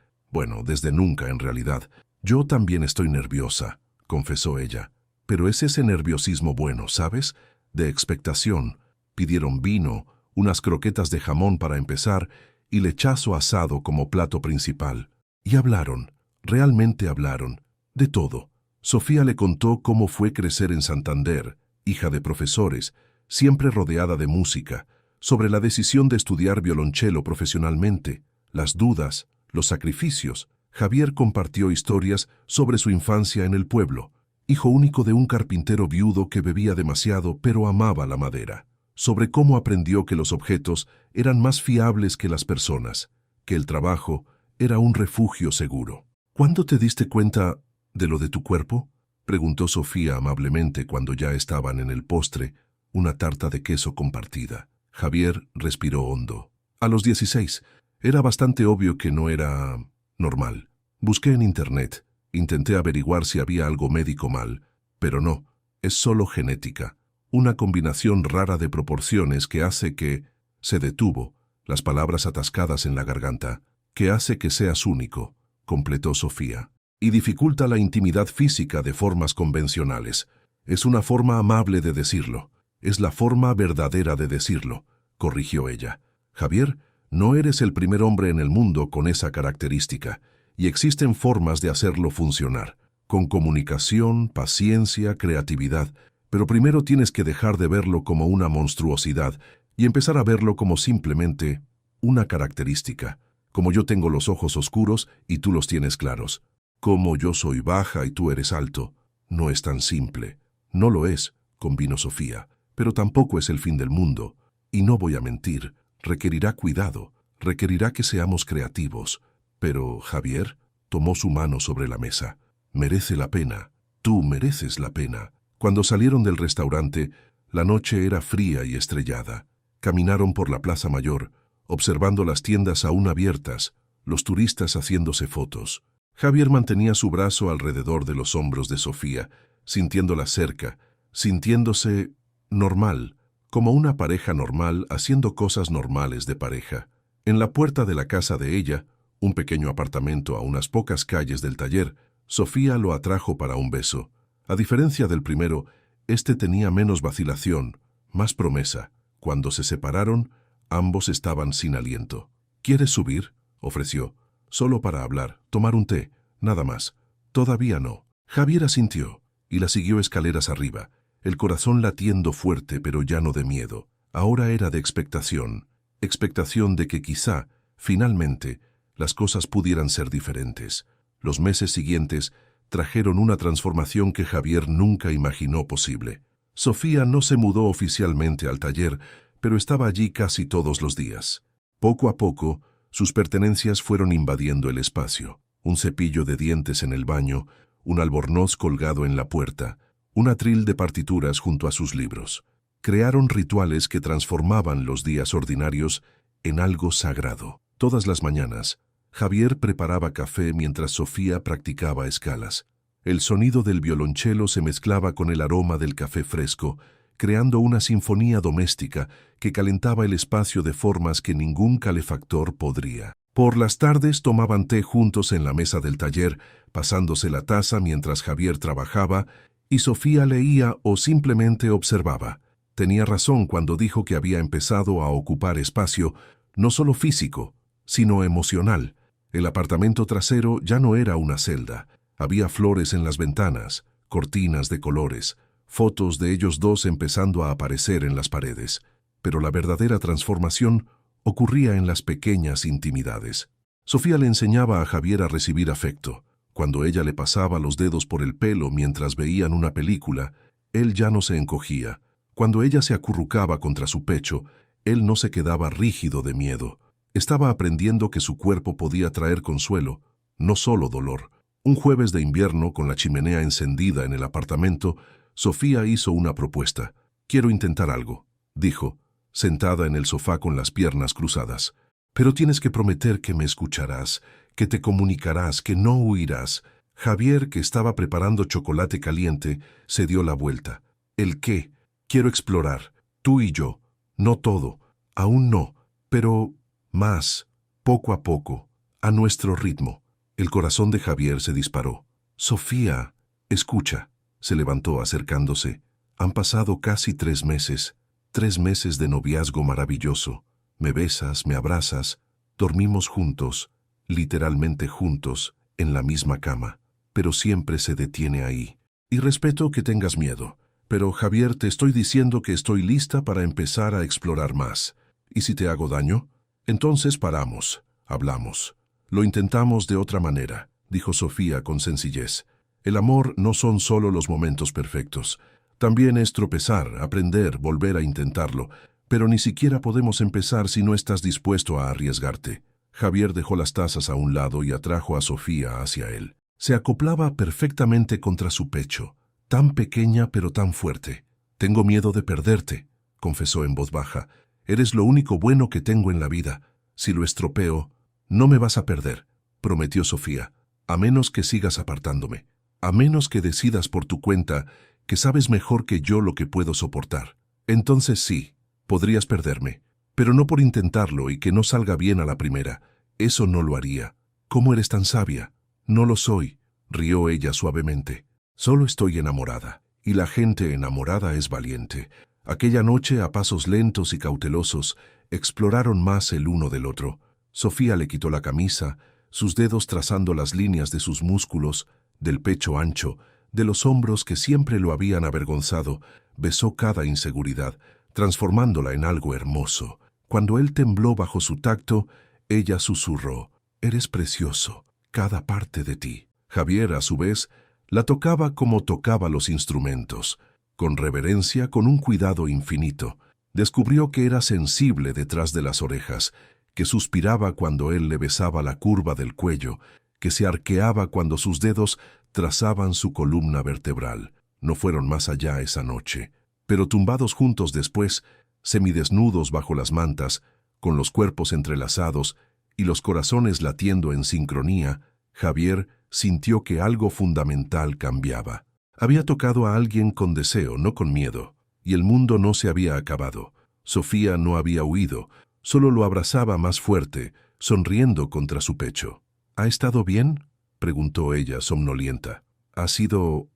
nunca en realidad. Yo también estoy nerviosa, confesó ella. Pero es ese nerviosismo bueno, ¿sabes? De expectación. Pidieron vino, unas croquetas de jamón para empezar y lechazo asado como plato principal. Y hablaron, realmente hablaron, de todo. Sofía le contó cómo fue crecer en Santander, hija de profesores, siempre rodeada de música, sobre la decisión de estudiar violonchelo profesionalmente, las dudas, los sacrificios. Javier compartió historias sobre su infancia en el pueblo, hijo único de un carpintero viudo que bebía demasiado pero amaba la madera, sobre cómo aprendió que los objetos eran más fiables que las personas, que el trabajo era un refugio seguro. ¿Cuándo te diste cuenta de lo de tu cuerpo?, preguntó Sofía amablemente cuando ya estaban en el postre, una tarta de queso compartida. Javier respiró hondo. A los 16, era bastante obvio que no era normal. Busqué en internet, intenté averiguar si había algo médico mal, pero no, es solo genética, una combinación rara de proporciones que hace que... Se detuvo, las palabras atascadas en la garganta, que hace que seas único, completó Sofía, y dificulta la intimidad física de formas convencionales. Es una forma amable de decirlo, es la forma verdadera de decirlo, corrigió ella. Javier, no eres el primer hombre en el mundo con esa característica, y existen formas de hacerlo funcionar, con comunicación, paciencia, creatividad, Pero primero tienes que dejar de verlo como una monstruosidad y empezar a verlo como simplemente una característica. Como yo tengo los ojos oscuros y tú los tienes claros. Como yo soy baja y tú eres alto. No es tan simple. No lo es, convino Sofía, pero tampoco es el fin del mundo. Y no voy a mentir, requerirá cuidado, requerirá que seamos creativos. Pero, Javier, tomó su mano sobre la mesa. Merece la pena. Tú mereces la pena. Cuando salieron del restaurante, la noche era fría y estrellada. Caminaron por la Plaza Mayor, observando las tiendas aún abiertas, los turistas haciéndose fotos. Javier mantenía su brazo alrededor de los hombros de Sofía, sintiéndola cerca, sintiéndose normal, como una pareja normal haciendo cosas normales de pareja. En la puerta de la casa de ella, un pequeño apartamento a unas pocas calles del taller, Sofía lo atrajo para un beso. A diferencia del primero, este tenía menos vacilación, más promesa. Cuando se separaron, ambos estaban sin aliento. ¿Quieres subir?, ofreció. Solo para hablar, tomar un té, nada más. Todavía no. Javier asintió y la siguió escaleras arriba, el corazón latiendo fuerte pero ya no de miedo. Ahora era de expectación de que quizá, finalmente, las cosas pudieran ser diferentes. Los meses siguientes trajeron una transformación que Javier nunca imaginó posible. Sofía no se mudó oficialmente al taller, pero estaba allí casi todos los días. Poco a poco, sus pertenencias fueron invadiendo el espacio. Un cepillo de dientes en el baño, un albornoz colgado en la puerta, un atril de partituras junto a sus libros. Crearon rituales que transformaban los días ordinarios en algo sagrado. Todas las mañanas, Javier preparaba café mientras Sofía practicaba escalas. El sonido del violonchelo se mezclaba con el aroma del café fresco, creando una sinfonía doméstica que calentaba el espacio de formas que ningún calefactor podría. Por las tardes tomaban té juntos en la mesa del taller, pasándose la taza mientras Javier trabajaba y Sofía leía o simplemente observaba. Tenía razón cuando dijo que había empezado a ocupar espacio, no solo físico, sino emocional. El apartamento trasero ya no era una celda. Había flores en las ventanas, cortinas de colores, fotos de ellos dos empezando a aparecer en las paredes. Pero la verdadera transformación ocurría en las pequeñas intimidades. Sofía le enseñaba a Javier a recibir afecto. Cuando ella le pasaba los dedos por el pelo mientras veían una película, él ya no se encogía. Cuando ella se acurrucaba contra su pecho, él no se quedaba rígido de miedo. Estaba aprendiendo que su cuerpo podía traer consuelo, no solo dolor. Un jueves de invierno, con la chimenea encendida en el apartamento, Sofía hizo una propuesta. «Quiero intentar algo», dijo, sentada en el sofá con las piernas cruzadas. «Pero tienes que prometer que me escucharás, que te comunicarás, que no huirás». Javier, que estaba preparando chocolate caliente, se dio la vuelta. «¿El qué? Quiero explorar. Tú y yo. No todo. Aún no. Pero más. Poco a poco. A nuestro ritmo». El corazón de Javier se disparó. «Sofía, escucha». Se levantó acercándose. «Han pasado casi 3 meses. 3 meses de noviazgo maravilloso. Me besas, me abrazas. Dormimos juntos, literalmente juntos, en la misma cama. Pero siempre se detiene ahí. Y respeto que tengas miedo. Pero, Javier, te estoy diciendo que estoy lista para empezar a explorar más. ¿Y si te hago daño? Entonces paramos, hablamos. Lo intentamos de otra manera», dijo Sofía con sencillez. «El amor no son solo los momentos perfectos. También es tropezar, aprender, volver a intentarlo. Pero ni siquiera podemos empezar si no estás dispuesto a arriesgarte». Javier dejó las tazas a un lado y atrajo a Sofía hacia él. Se acoplaba perfectamente contra su pecho, tan pequeña pero tan fuerte. «Tengo miedo de perderte», confesó en voz baja. «Eres lo único bueno que tengo en la vida. Si lo estropeo, no me vas a perder», prometió Sofía, «a menos que sigas apartándome, a menos que decidas por tu cuenta que sabes mejor que yo lo que puedo soportar. Entonces sí, podrías perderme, pero no por intentarlo y que no salga bien a la primera. Eso no lo haría». «¿Cómo eres tan sabia?» «No lo soy», rió ella suavemente. «Solo estoy enamorada, y la gente enamorada es valiente». Aquella noche, a pasos lentos y cautelosos, exploraron más el uno del otro. Sofía le quitó la camisa, sus dedos trazando las líneas de sus músculos, del pecho ancho, De los hombros que siempre lo habían avergonzado, besó cada inseguridad, transformándola en algo hermoso. Cuando él tembló bajo su tacto, ella susurró: «Eres precioso, cada parte de ti». Javier, a su vez, la tocaba como tocaba los instrumentos, con reverencia, con un cuidado infinito. Descubrió que era sensible detrás de las orejas, que suspiraba cuando él le besaba la curva del cuello, que se arqueaba cuando sus dedos trazaban su columna vertebral. No fueron más allá esa noche, pero tumbados juntos después, semidesnudos bajo las mantas, con los cuerpos entrelazados y los corazones latiendo en sincronía, Javier sintió que algo fundamental cambiaba. Había tocado a alguien con deseo, no con miedo, y el mundo no se había acabado. Sofía no había huido, solo lo abrazaba más fuerte, sonriendo contra su pecho. «¿Ha estado bien?», preguntó ella, somnolienta. Ha sido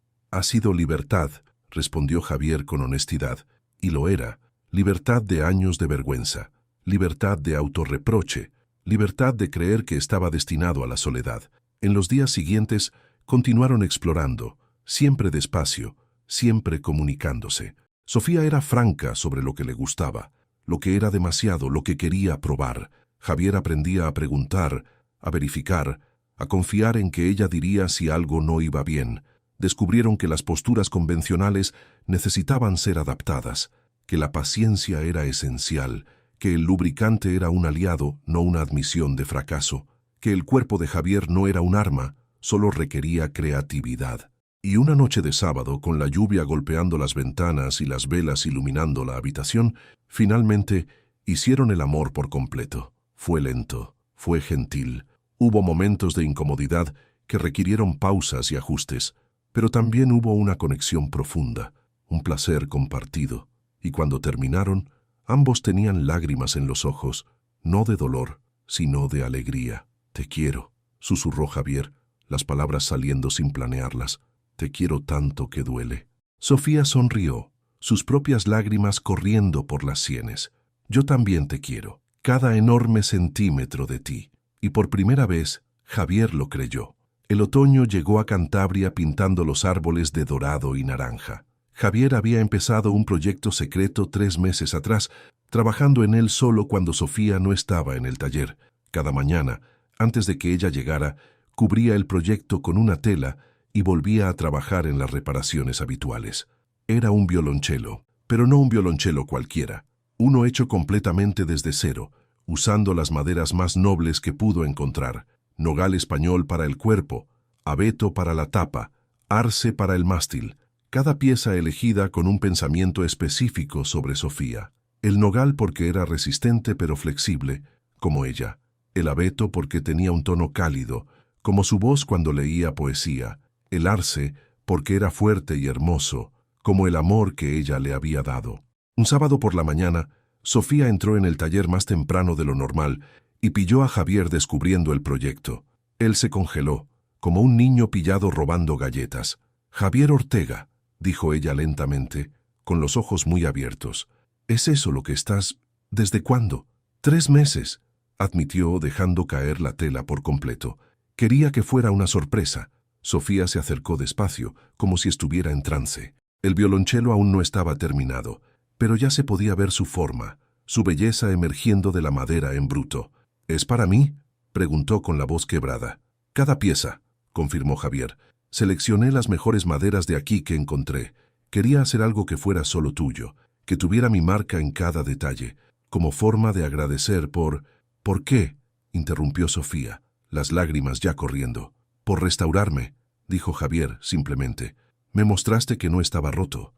libertad», respondió Javier con honestidad, y lo era. Libertad de años de vergüenza, libertad de autorreproche, libertad de creer que estaba destinado a la soledad. En los días siguientes continuaron explorando, siempre despacio, siempre comunicándose. Sofía era franca sobre lo que le gustaba, lo que era demasiado, lo que quería probar. Javier aprendía a preguntar, a verificar, a confiar en que ella diría si algo no iba bien. Descubrieron que las posturas convencionales necesitaban ser adaptadas, que la paciencia era esencial, que el lubricante era un aliado, no una admisión de fracaso, que el cuerpo de Javier no era un arma, solo requería creatividad. Y una noche de sábado, con la lluvia golpeando las ventanas y las velas iluminando la habitación, finalmente hicieron el amor por completo. Fue lento, fue gentil. Hubo momentos de incomodidad que requirieron pausas y ajustes, pero también hubo una conexión profunda, un placer compartido. Y cuando terminaron, ambos tenían lágrimas en los ojos, no de dolor, sino de alegría. «Te quiero», susurró Javier, las palabras saliendo sin planearlas. «Te quiero tanto que duele». Sofía sonrió, sus propias lágrimas corriendo por las sienes. «Yo también te quiero, cada enorme centímetro de ti». Y por primera vez, Javier lo creyó. El otoño llegó a Cantabria pintando los árboles de dorado y naranja. Javier había empezado un proyecto secreto 3 meses atrás, trabajando en él solo cuando Sofía no estaba en el taller. Cada mañana, antes de que ella llegara, cubría el proyecto con una tela y volvía a trabajar en las reparaciones habituales. Era un violonchelo, pero no un violonchelo cualquiera, uno hecho completamente desde cero, usando las maderas más nobles que pudo encontrar: nogal español para el cuerpo, abeto para la tapa, arce para el mástil, cada pieza elegida con un pensamiento específico sobre Sofía. El nogal porque era resistente pero flexible, como ella. El abeto porque tenía un tono cálido, como su voz cuando leía poesía. El arce porque era fuerte y hermoso, como el amor que ella le había dado. Un sábado por la mañana, Sofía entró en el taller más temprano de lo normal y pilló a Javier descubriendo el proyecto. Él se congeló, como un niño pillado robando galletas. «Javier Ortega», dijo ella lentamente, con los ojos muy abiertos. «¿Es eso lo que estás...? ¿Desde cuándo?» 3 meses, admitió, dejando caer la tela por completo. Quería que fuera una sorpresa. Sofía se acercó despacio, como si estuviera en trance. El violonchelo aún no estaba terminado, pero ya se podía ver su forma, su belleza emergiendo de la madera en bruto. «¿Es para mí?», preguntó con la voz quebrada. «Cada pieza», confirmó Javier. «Seleccioné las mejores maderas de aquí que encontré. Quería hacer algo que fuera solo tuyo, que tuviera mi marca en cada detalle, como forma de agradecer por...». «¿Por qué?», interrumpió Sofía, las lágrimas ya corriendo. «Por restaurarme», dijo Javier simplemente. «Me mostraste que no estaba roto.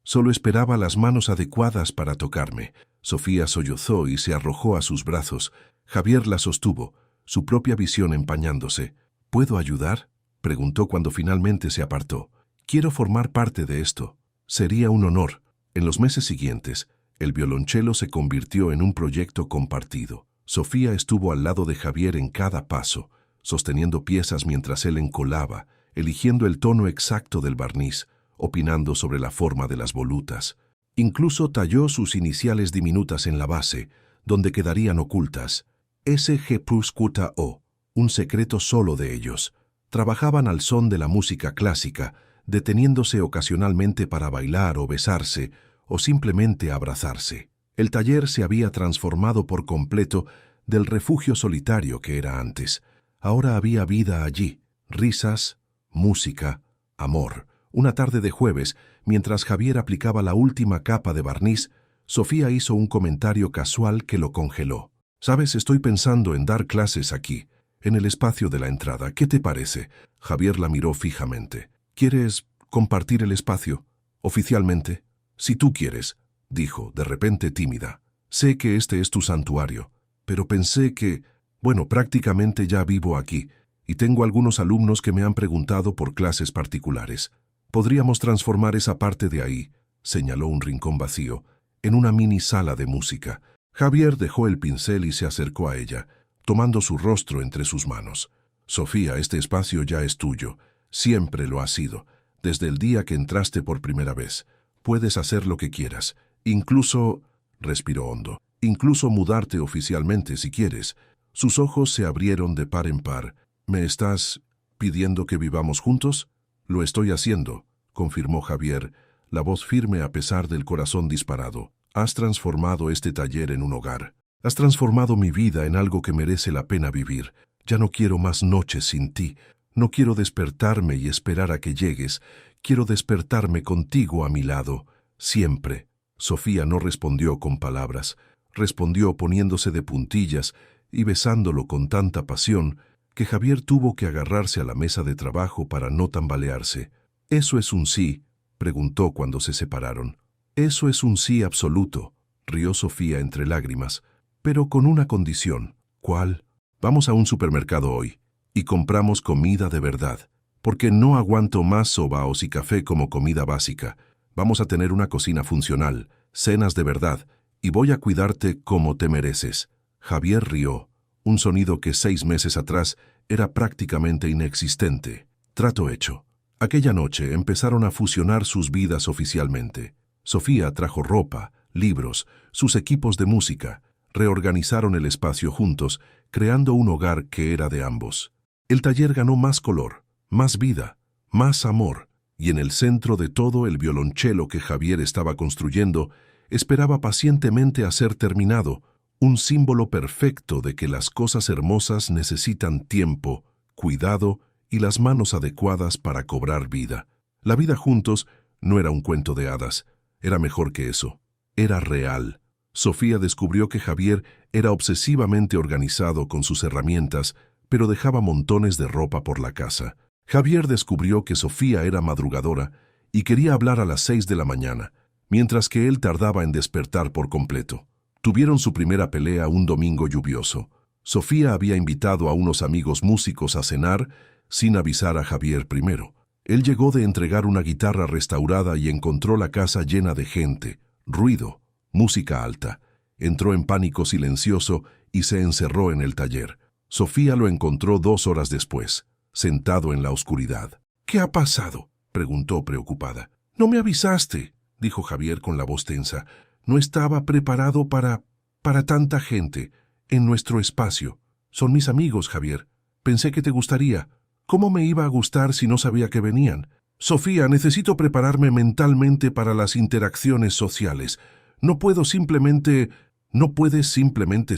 Solo esperaba las manos adecuadas para tocarme». Sofía sollozó y se arrojó a sus brazos. Javier la sostuvo, su propia visión empañándose. «¿Puedo ayudar?», preguntó cuando finalmente se apartó. «Quiero formar parte de esto. Sería un honor». En los meses siguientes, el violonchelo se convirtió en un proyecto compartido. Sofía estuvo al lado de Javier en cada paso, sosteniendo piezas mientras él encolaba, eligiendo el tono exacto del barniz, opinando sobre la forma de las volutas. Incluso talló sus iniciales diminutas en la base, donde quedarían ocultas. SG+QO, un secreto solo de ellos. Trabajaban al son de la música clásica, deteniéndose ocasionalmente para bailar o besarse, o simplemente abrazarse. El taller se había transformado por completo del refugio solitario que era antes. Ahora había vida allí, risas, música, amor. Una tarde de jueves, mientras Javier aplicaba la última capa de barniz, Sofía hizo un comentario casual que lo congeló. «Sabes, estoy pensando en dar clases aquí, en el espacio de la entrada. ¿Qué te parece?» Javier la miró fijamente. «¿Quieres compartir el espacio? Oficialmente?» «Si tú quieres», dijo, de repente tímida. «Sé que este es tu santuario, pero pensé que, bueno, prácticamente ya vivo aquí, y tengo algunos alumnos que me han preguntado por clases particulares. Podríamos transformar esa parte de ahí», señaló un rincón vacío, «en una mini sala de música». Javier dejó el pincel y se acercó a ella, tomando su rostro entre sus manos. «Sofía, este espacio ya es tuyo. Siempre lo ha sido, desde el día que entraste por primera vez. Puedes hacer lo que quieras, incluso...» respiró hondo. «Incluso mudarte oficialmente si quieres». Sus ojos se abrieron de par en par. «¿Me estás pidiendo que vivamos juntos?» «Lo estoy haciendo», confirmó Javier, la voz firme a pesar del corazón disparado. «Has transformado este taller en un hogar. Has transformado mi vida en algo que merece la pena vivir. Ya no quiero más noches sin ti. No quiero despertarme y esperar a que llegues. Quiero despertarme contigo a mi lado, siempre». Sofía no respondió con palabras. Respondió poniéndose de puntillas y besándolo con tanta pasión que Javier tuvo que agarrarse a la mesa de trabajo para no tambalearse. «¿Eso es un sí?», preguntó cuando se separaron. «Eso es un sí absoluto», rió Sofía entre lágrimas, «pero con una condición». «¿Cuál?» «Vamos a un supermercado hoy y compramos comida de verdad, porque no aguanto más sobaos y café como comida básica. Vamos a tener una cocina funcional, cenas de verdad, y voy a cuidarte como te mereces». Javier rió, un sonido que 6 meses atrás era prácticamente inexistente. Trato hecho. Aquella noche empezaron a fusionar sus vidas oficialmente. Sofía trajo ropa, libros, sus equipos de música. Reorganizaron el espacio juntos, creando un hogar que era de ambos. El taller ganó más color, más vida, más amor, y en el centro de todo el violonchelo que Javier estaba construyendo esperaba pacientemente a ser terminado, un símbolo perfecto de que las cosas hermosas necesitan tiempo, cuidado y las manos adecuadas para cobrar vida. La vida juntos no era un cuento de hadas, era mejor que eso, era real. Sofía descubrió que Javier era obsesivamente organizado con sus herramientas, pero dejaba montones de ropa por la casa. Javier descubrió que Sofía era madrugadora y quería hablar a las 6 de la mañana, mientras que él tardaba en despertar por completo. Tuvieron su primera pelea un domingo lluvioso. Sofía había invitado a unos amigos músicos a cenar sin avisar a Javier primero. Él llegó de entregar una guitarra restaurada y encontró la casa llena de gente, ruido, música alta. Entró en pánico silencioso y se encerró en el taller. Sofía lo encontró 2 horas después, sentado en la oscuridad. «¿Qué ha pasado?», preguntó preocupada. «No me avisaste», dijo Javier con la voz tensa. «No estaba preparado para tanta gente en nuestro espacio. Son mis amigos, Javier. Pensé que te gustaría. ¿Cómo me iba a gustar si no sabía que venían? Sofía, necesito prepararme mentalmente para las interacciones sociales. ¿No puedes simplemente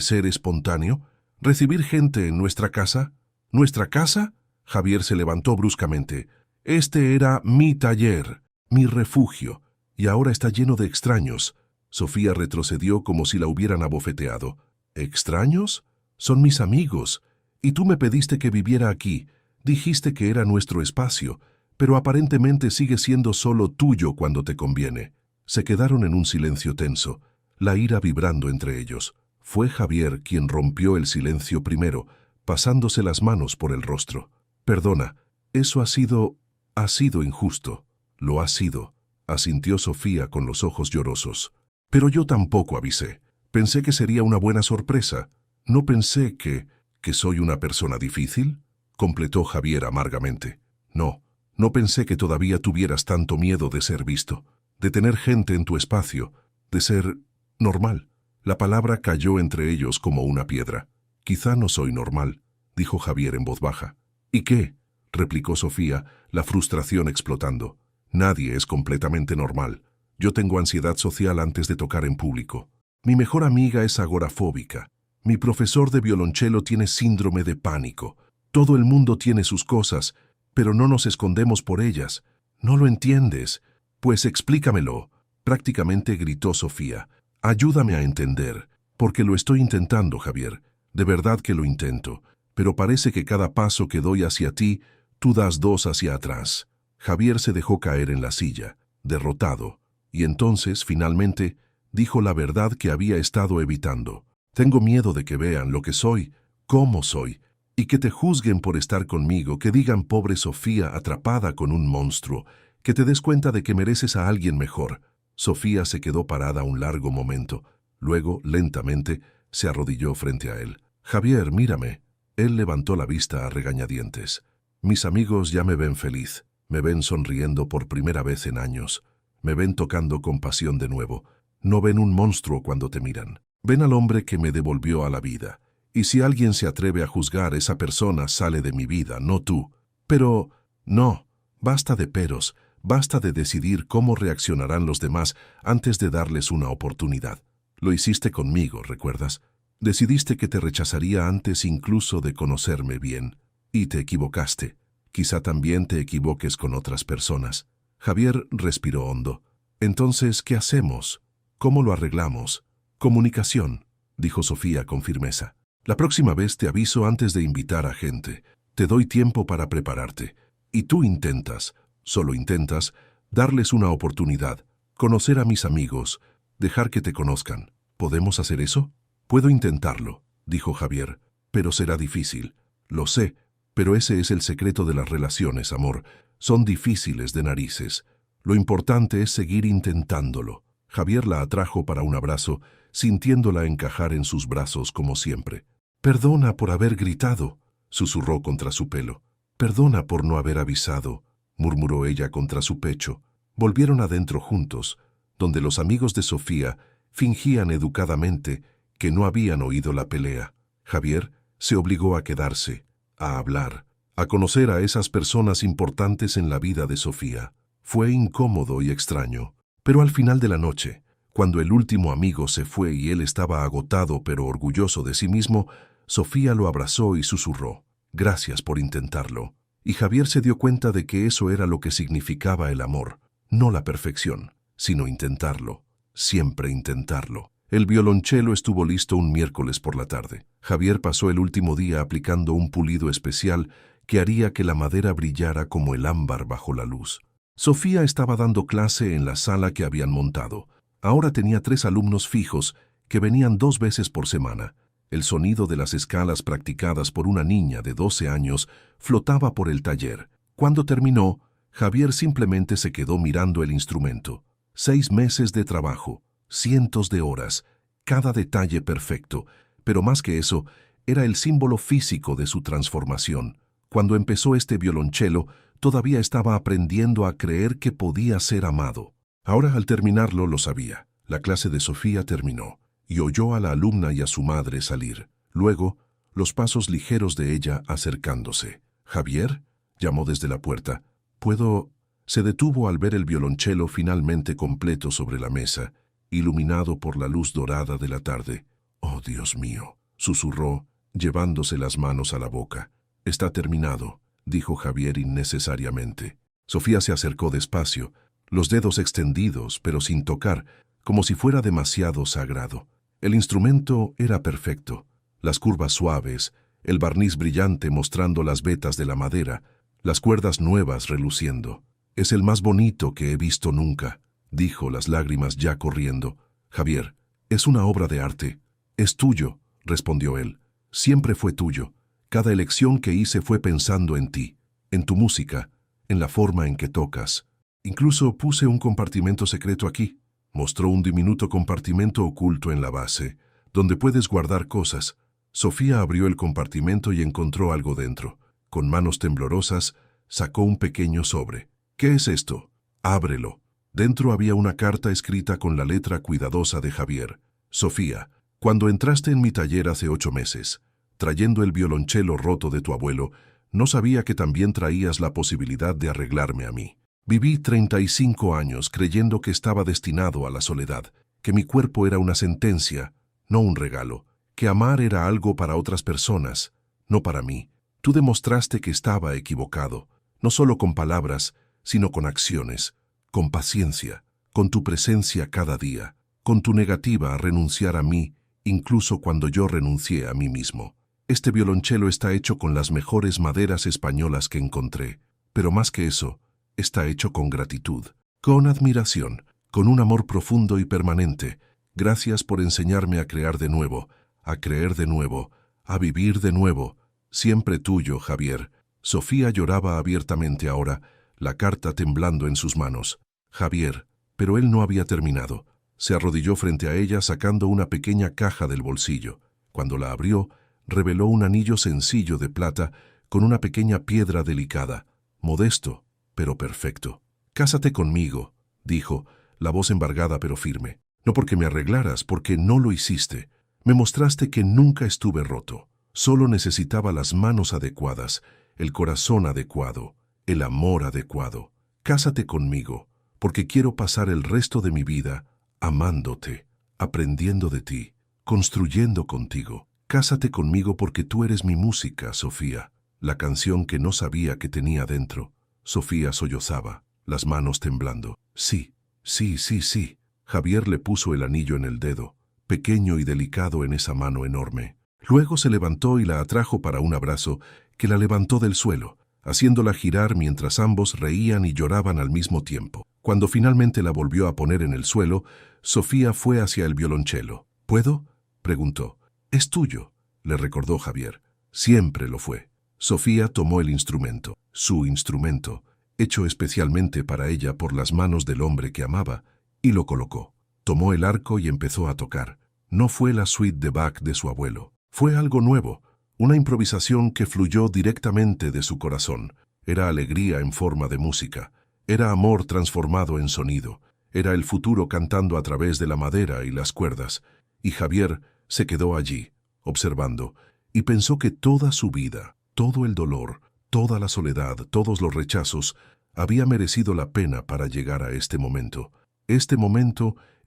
ser espontáneo? ¿Recibir gente en nuestra casa?» «¿Nuestra casa?», Javier se levantó bruscamente. «Este era mi taller, mi refugio, y ahora está lleno de extraños». Sofía retrocedió como si la hubieran abofeteado. «¿Extraños? Son mis amigos. Y tú me pediste que viviera aquí. Dijiste que era nuestro espacio, pero aparentemente sigue siendo solo tuyo cuando te conviene». Se quedaron en un silencio tenso, la ira vibrando entre ellos. Fue Javier quien rompió el silencio primero, pasándose las manos por el rostro. «Perdona, eso ha sido injusto». «Lo ha sido», asintió Sofía con los ojos llorosos. «Pero yo tampoco avisé. Pensé que sería una buena sorpresa. No pensé que soy una persona difícil», completó Javier amargamente. No pensé que todavía tuvieras tanto miedo de ser visto, de tener gente en tu espacio, de ser normal». La palabra cayó entre ellos como una piedra. «Quizá no soy normal», dijo Javier en voz baja. «¿Y qué?», replicó Sofía, la frustración explotando. Nadie es completamente normal. Yo tengo ansiedad social antes de tocar en público. Mi mejor amiga es agorafóbica. Mi profesor de violonchelo tiene síndrome de pánico. Todo el mundo tiene sus cosas, pero no nos escondemos por ellas. ¿No lo entiendes? Pues explícamelo. Prácticamente gritó Sofía. Ayúdame a entender, porque lo estoy intentando, Javier. De verdad que lo intento, pero parece que cada paso que doy hacia ti, tú das dos hacia atrás. Javier se dejó caer en la silla, derrotado, y entonces, finalmente, dijo la verdad que había estado evitando. Tengo miedo de que vean lo que soy, cómo soy, y que te juzguen por estar conmigo, que digan pobre Sofía atrapada con un monstruo, que te des cuenta de que mereces a alguien mejor. Sofía se quedó parada un largo momento. Luego, lentamente, se arrodilló frente a él. Javier, mírame. Él levantó la vista a regañadientes. Mis amigos ya me ven feliz. Me ven sonriendo por primera vez en años. Me ven tocando con pasión de nuevo. No ven un monstruo cuando te miran. Ven al hombre que me devolvió a la vida. Y si alguien se atreve a juzgar, esa persona sale de mi vida, no tú. Pero, no, basta de peros. Basta de decidir cómo reaccionarán los demás antes de darles una oportunidad. Lo hiciste conmigo, ¿recuerdas? Decidiste que te rechazaría antes incluso de conocerme bien. Y te equivocaste. Quizá también te equivoques con otras personas. Javier respiró hondo. Entonces, ¿qué hacemos? ¿Cómo lo arreglamos? Comunicación, dijo Sofía con firmeza. La próxima vez te aviso antes de invitar a gente. Te doy tiempo para prepararte. Y tú intentas, solo intentas, darles una oportunidad, conocer a mis amigos, dejar que te conozcan. ¿Podemos hacer eso? Puedo intentarlo, dijo Javier, pero será difícil. Lo sé, pero ese es el secreto de las relaciones, amor. Son difíciles de narices. Lo importante es seguir intentándolo. Javier la atrajo para un abrazo, sintiéndola encajar en sus brazos como siempre. Perdona por haber gritado, susurró contra su pelo. Perdona por no haber avisado, murmuró ella contra su pecho. Volvieron adentro juntos, donde los amigos de Sofía fingían educadamente que no habían oído la pelea. Javier se obligó a quedarse, a hablar, a conocer a esas personas importantes en la vida de Sofía. Fue incómodo y extraño, pero al final de la noche, cuando el último amigo se fue y él estaba agotado pero orgulloso de sí mismo, Sofía lo abrazó y susurró, «Gracias por intentarlo». Y Javier se dio cuenta de que eso era lo que significaba el amor, no la perfección, sino intentarlo, siempre intentarlo. El violonchelo estuvo listo un miércoles por la tarde. Javier pasó el último día aplicando un pulido especial que haría que la madera brillara como el ámbar bajo la luz. Sofía estaba dando clase en la sala que habían montado. Ahora tenía 3 alumnos fijos que venían 2 veces por semana. El sonido de las escalas practicadas por una niña de 12 años flotaba por el taller. Cuando terminó, Javier simplemente se quedó mirando el instrumento. 6 meses de trabajo, cientos de horas, cada detalle perfecto, pero más que eso, era el símbolo físico de su transformación. Cuando empezó este violonchelo, todavía estaba aprendiendo a creer que podía ser amado. Ahora, al terminarlo, lo sabía. La clase de Sofía terminó, y oyó a la alumna y a su madre salir. Luego, los pasos ligeros de ella acercándose. «¿Javier?», llamó desde la puerta. «¿Puedo...?» Se detuvo al ver el violonchelo finalmente completo sobre la mesa, iluminado por la luz dorada de la tarde. «Oh, Dios mío», susurró, llevándose las manos a la boca. «Está terminado», dijo Javier innecesariamente. Sofía se acercó despacio, los dedos extendidos, pero sin tocar, como si fuera demasiado sagrado. El instrumento era perfecto. Las curvas suaves, el barniz brillante mostrando las vetas de la madera, las cuerdas nuevas reluciendo. «Es el más bonito que he visto nunca», dijo, las lágrimas ya corriendo. «Javier, es una obra de arte». «Es tuyo», respondió él. «Siempre fue tuyo. Cada elección que hice fue pensando en ti, en tu música, en la forma en que tocas. Incluso puse un compartimento secreto aquí». Mostró un diminuto compartimento oculto en la base, donde puedes guardar cosas. Sofía abrió el compartimento y encontró algo dentro. Con manos temblorosas, sacó un pequeño sobre. «¿Qué es esto?» «Ábrelo». Dentro había una carta escrita con la letra cuidadosa de Javier. «Sofía, cuando entraste en mi taller hace 8 meses, trayendo el violonchelo roto de tu abuelo, No sabía que también traías la posibilidad de arreglarme a mí. Viví 35 años creyendo que estaba destinado a la soledad, que mi cuerpo era una sentencia, no un regalo, que amar era algo para otras personas, no para mí. Tú demostraste que estaba equivocado, no solo con palabras, sino con acciones, con paciencia, con tu presencia cada día, con tu negativa a renunciar a mí, incluso cuando yo renuncié a mí mismo. Este violonchelo está hecho con las mejores maderas españolas que encontré, pero más que eso, está hecho con gratitud, con admiración, con un amor profundo y permanente. Gracias por enseñarme a crear de nuevo, a creer de nuevo, a vivir de nuevo. Siempre tuyo, Javier. Sofía lloraba abiertamente ahora, la carta temblando en sus manos. Javier, pero él no había terminado. Se arrodilló frente a ella sacando una pequeña caja del bolsillo. Cuando la abrió, reveló un anillo sencillo de plata con una pequeña piedra delicada, modesto, pero perfecto. «Cásate conmigo», dijo, la voz embargada pero firme. «No porque me arreglaras, porque no lo hiciste. Me mostraste que nunca estuve roto. Solo necesitaba las manos adecuadas, el corazón adecuado, el amor adecuado. Cásate conmigo, porque quiero pasar el resto de mi vida amándote, aprendiendo de ti, construyendo contigo. Cásate conmigo porque tú eres mi música, Sofía». La canción que no sabía que tenía dentro. Sofía sollozaba, las manos temblando. «Sí, sí, sí, sí». Javier le puso el anillo en el dedo, pequeño y delicado en esa mano enorme. Luego se levantó y la atrajo para un abrazo que la levantó del suelo, haciéndola girar mientras ambos reían y lloraban al mismo tiempo. Cuando finalmente la volvió a poner en el suelo, Sofía fue hacia el violonchelo. «¿Puedo?», preguntó. «Es tuyo», le recordó Javier. «Siempre lo fue». Sofía tomó el instrumento, su instrumento, hecho especialmente para ella por las manos del hombre que amaba, y lo colocó. Tomó el arco y empezó a tocar. No fue la suite de Bach de su abuelo. Fue algo nuevo, una improvisación que fluyó directamente de su corazón. Era alegría en forma de música. Era amor transformado en sonido. Era el futuro cantando a través de la madera y las cuerdas. Y Javier se quedó allí, observando, y pensó que toda su vida, todo el dolor, toda la soledad, todos los rechazos, había merecido la pena para llegar a este momento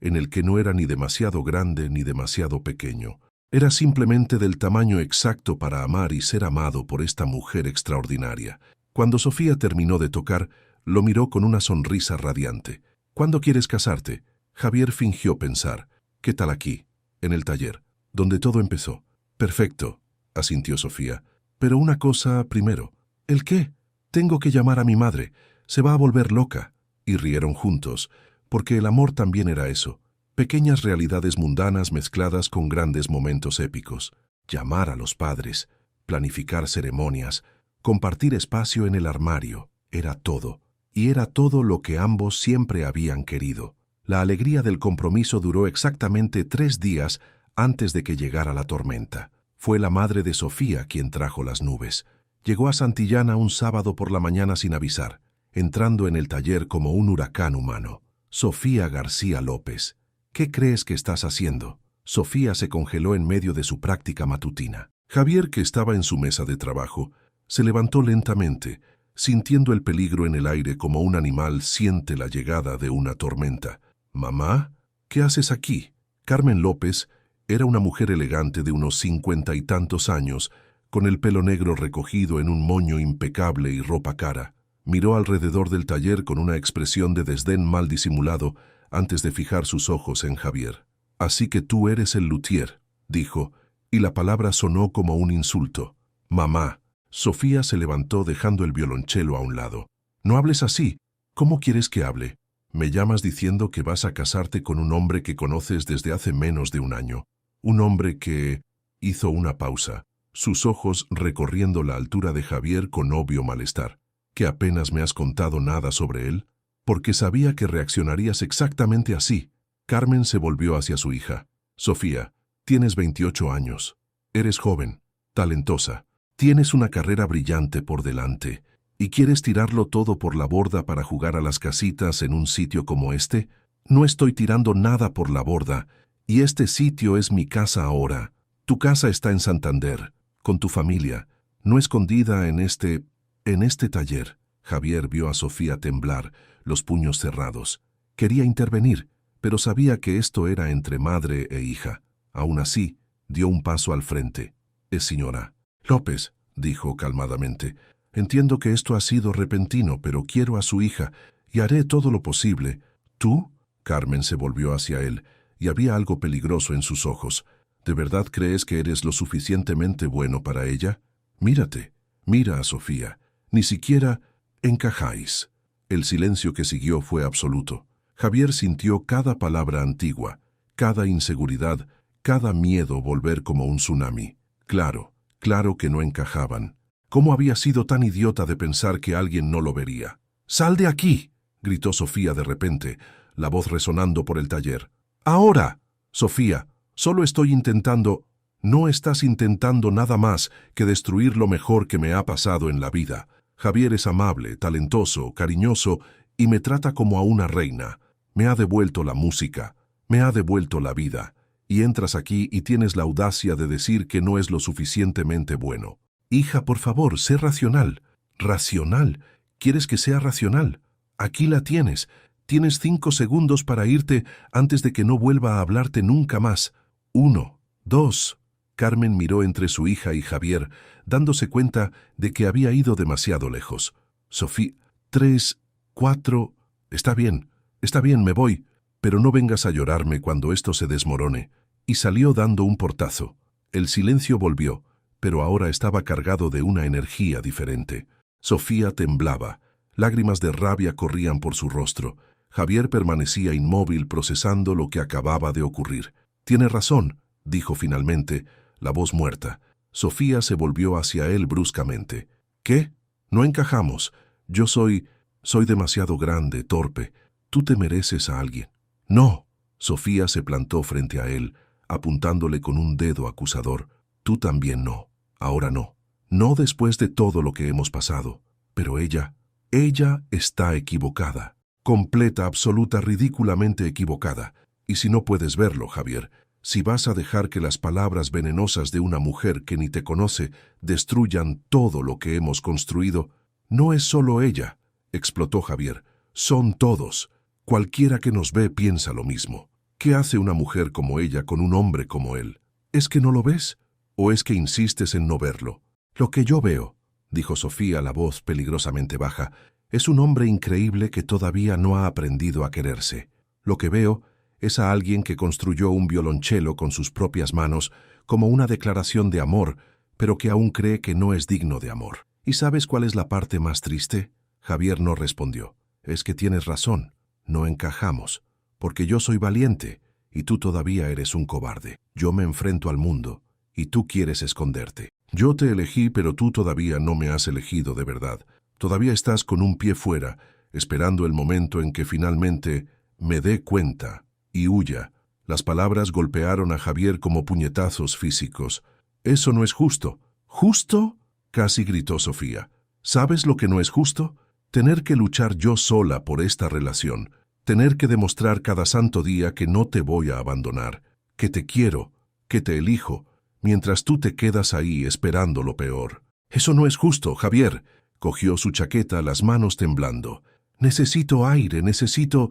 en el que no era ni demasiado grande ni demasiado pequeño. Era simplemente del tamaño exacto para amar y ser amado por esta mujer extraordinaria. Cuando Sofía terminó de tocar, lo miró con una sonrisa radiante. «¿Cuándo quieres casarte?». Javier fingió pensar. «¿Qué tal aquí, en el taller, donde todo empezó?». «Perfecto», asintió Sofía. «Pero una cosa primero». «¿El qué?». «Tengo que llamar a mi madre. Se va a volver loca». Y rieron juntos, porque el amor también era eso. Pequeñas realidades mundanas mezcladas con grandes momentos épicos. Llamar a los padres, planificar ceremonias, compartir espacio en el armario, era todo. Y era todo lo que ambos siempre habían querido. La alegría del compromiso duró exactamente 3 días antes de que llegara la tormenta. Fue la madre de Sofía quien trajo las nubes. Llegó a Santillana un sábado por la mañana sin avisar, entrando en el taller como un huracán humano. «Sofía García López, ¿qué crees que estás haciendo?». Sofía se congeló en medio de su práctica matutina. Javier, que estaba en su mesa de trabajo, se levantó lentamente, sintiendo el peligro en el aire como un animal siente la llegada de una tormenta. «Mamá, ¿qué haces aquí?». Carmen López era una mujer elegante de unos 50 y tantos años, con el pelo negro recogido en un moño impecable y ropa cara. Miró alrededor del taller con una expresión de desdén mal disimulado antes de fijar sus ojos en Javier. «Así que tú eres el luthier», dijo, y la palabra sonó como un insulto. «Mamá». Sofía se levantó dejando el violonchelo a un lado. «No hables así. ¿Cómo quieres que hable? Me llamas diciendo que vas a casarte con un hombre que conoces desde hace menos de un año. Un hombre que...». Hizo una pausa, sus ojos recorriendo la altura de Javier con obvio malestar. «¿Que apenas me has contado nada sobre él?». «Porque sabía que reaccionarías exactamente así». Carmen se volvió hacia su hija. «Sofía, tienes 28 años. Eres joven, talentosa. Tienes una carrera brillante por delante. ¿Y quieres tirarlo todo por la borda para jugar a las casitas en un sitio como este?». «No estoy tirando nada por la borda, y este sitio es mi casa ahora. Tu casa está en Santander, con tu familia. no escondida en este taller. Javier vio a Sofía temblar, los puños cerrados. Quería intervenir, pero sabía que esto era entre madre e hija. Aún así, dio un paso al frente. Señora López, dijo calmadamente, entiendo que esto ha sido repentino, pero quiero a su hija y haré todo lo posible. ¿Tú? Carmen se volvió hacia él, y había algo peligroso en sus ojos. ¿De verdad crees que eres lo suficientemente bueno para ella? Mírate, mira a Sofía. Ni siquiera encajáis. El silencio que siguió fue absoluto. Javier sintió cada palabra antigua, cada inseguridad, cada miedo volver como un tsunami. Claro que no encajaban. ¿Cómo había sido tan idiota de pensar que alguien no lo vería? ¡Sal de aquí!, gritó Sofía de repente, la voz resonando por el taller. ¡Ahora! Sofía, solo estoy intentando... No estás intentando nada más que destruir lo mejor que me ha pasado en la vida. Javier es amable, talentoso, cariñoso y me trata como a una reina. Me ha devuelto la música, me ha devuelto la vida. Y entras aquí y tienes la audacia de decir que no es lo suficientemente bueno. Hija, por favor, sé racional. ¿Racional? ¿Quieres que sea racional? Aquí la tienes. Tienes 5 segundos para irte antes de que no vuelva a hablarte nunca más. 1, 2... Carmen miró entre su hija y Javier, dándose cuenta de que había ido demasiado lejos. Sofía, 3, 4... Está bien, me voy, pero no vengas a llorarme cuando esto se desmorone. Y salió dando un portazo. El silencio volvió, pero ahora estaba cargado de una energía diferente. Sofía temblaba. Lágrimas de rabia corrían por su rostro. Javier permanecía inmóvil procesando lo que acababa de ocurrir. «Tiene razón», dijo finalmente, la voz muerta. Sofía se volvió hacia él bruscamente. «¿Qué? No encajamos. Yo soy demasiado grande, torpe. Tú te mereces a alguien». «No». Sofía se plantó frente a él, apuntándole con un dedo acusador. «Tú también no. Ahora no. No después de todo lo que hemos pasado. Pero ella está equivocada. Completa, absoluta, ridículamente equivocada. Y si no puedes verlo, Javier, si vas a dejar que las palabras venenosas de una mujer que ni te conoce destruyan todo lo que hemos construido, no es solo ella», explotó Javier. «Son todos. Cualquiera que nos ve piensa lo mismo. ¿Qué hace una mujer como ella con un hombre como él? ¿Es que no lo ves? ¿O es que insistes en no verlo?» «Lo que yo veo», dijo Sofía, la voz peligrosamente baja, «es un hombre increíble que todavía no ha aprendido a quererse. Lo que veo es a alguien que construyó un violonchelo con sus propias manos como una declaración de amor, pero que aún cree que no es digno de amor. ¿Y sabes cuál es la parte más triste?» Javier no respondió. «Es que tienes razón. No encajamos. Porque yo soy valiente y tú todavía eres un cobarde. Yo me enfrento al mundo y tú quieres esconderte. Yo te elegí, pero tú todavía no me has elegido de verdad. Todavía estás con un pie fuera, esperando el momento en que finalmente me dé cuenta y huya». Las palabras golpearon a Javier como puñetazos físicos. «Eso no es justo». «¿Justo?», casi gritó Sofía. «¿Sabes lo que no es justo? Tener que luchar yo sola por esta relación. Tener que demostrar cada santo día que no te voy a abandonar, que te quiero, que te elijo, mientras tú te quedas ahí esperando lo peor. Eso no es justo, Javier». Cogió su chaqueta, las manos temblando. «Necesito aire, necesito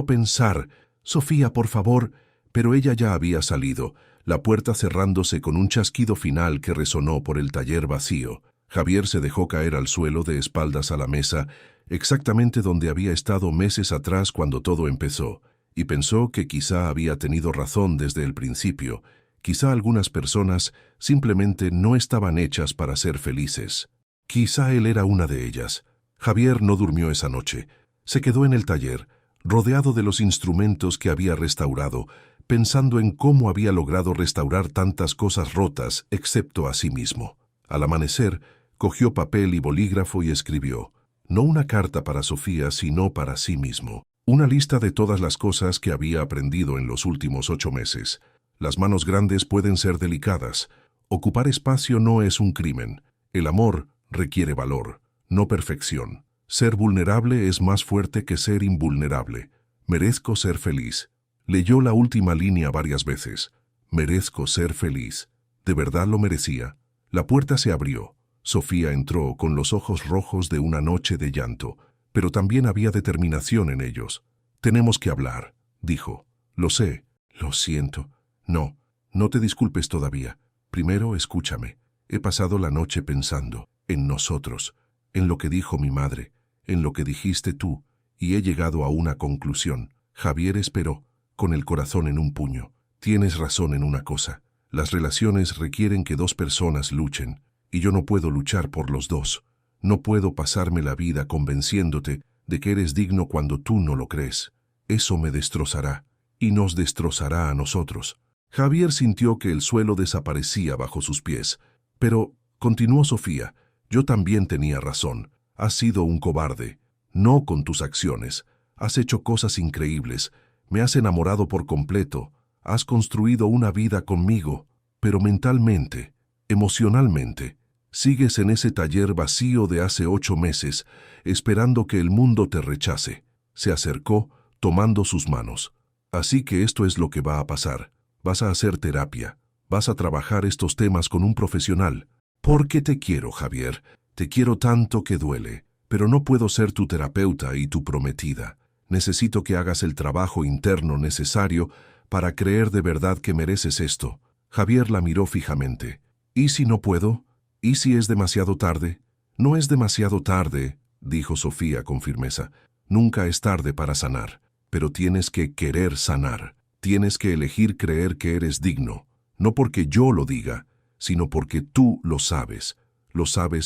pensar. Sofía, por favor». Pero ella ya había salido, la puerta cerrándose con un chasquido final que resonó por el taller vacío. Javier se dejó caer al suelo de espaldas a la mesa, exactamente donde había estado meses atrás cuando todo empezó, y pensó que quizá había tenido razón desde el principio. Quizá algunas personas simplemente no estaban hechas para ser felices. Quizá él era una de ellas. Javier no durmió esa noche. Se quedó en el taller, rodeado de los instrumentos que había restaurado, pensando en cómo había logrado restaurar tantas cosas rotas, excepto a sí mismo. Al amanecer, cogió papel y bolígrafo y escribió, no una carta para Sofía, sino para sí mismo. Una lista de todas las cosas que había aprendido en los últimos 8 meses. Las manos grandes pueden ser delicadas. Ocupar espacio no es un crimen. El amor requiere valor, no perfección. Ser vulnerable es más fuerte que ser invulnerable. Merezco ser feliz. Leyó la última línea varias veces. Merezco ser feliz. ¿De verdad lo merecía? La puerta se abrió. Sofía entró con los ojos rojos de una noche de llanto, pero también había determinación en ellos. «Tenemos que hablar», dijo. «Lo sé, lo siento». «No, no te disculpes todavía. Primero escúchame. He pasado la noche pensando en nosotros, en lo que dijo mi madre, en lo que dijiste tú, y he llegado a una conclusión». Javier esperó, con el corazón en un puño. «Tienes razón en una cosa. Las relaciones requieren que dos personas luchen, y yo no puedo luchar por los dos. No puedo pasarme la vida convenciéndote de que eres digno cuando tú no lo crees. Eso me destrozará, y nos destrozará a nosotros». Javier sintió que el suelo desaparecía bajo sus pies. «Pero», continuó Sofía, «yo también tenía razón. Has sido un cobarde. No con tus acciones. Has hecho cosas increíbles. Me has enamorado por completo. Has construido una vida conmigo. Pero mentalmente, emocionalmente, sigues en ese taller vacío de hace 8 meses, esperando que el mundo te rechace». Se acercó, tomando sus manos. «Así que esto es lo que va a pasar. Vas a hacer terapia. Vas a trabajar estos temas con un profesional. Porque te quiero, Javier. Te quiero tanto que duele. Pero no puedo ser tu terapeuta y tu prometida. Necesito que hagas el trabajo interno necesario para creer de verdad que mereces esto». Javier la miró fijamente. «¿Y si no puedo? ¿Y si es demasiado tarde?» «No es demasiado tarde», dijo Sofía con firmeza. «Nunca es tarde para sanar. Pero tienes que querer sanar. Tienes que elegir creer que eres digno. No porque yo lo diga, sino porque tú lo sabes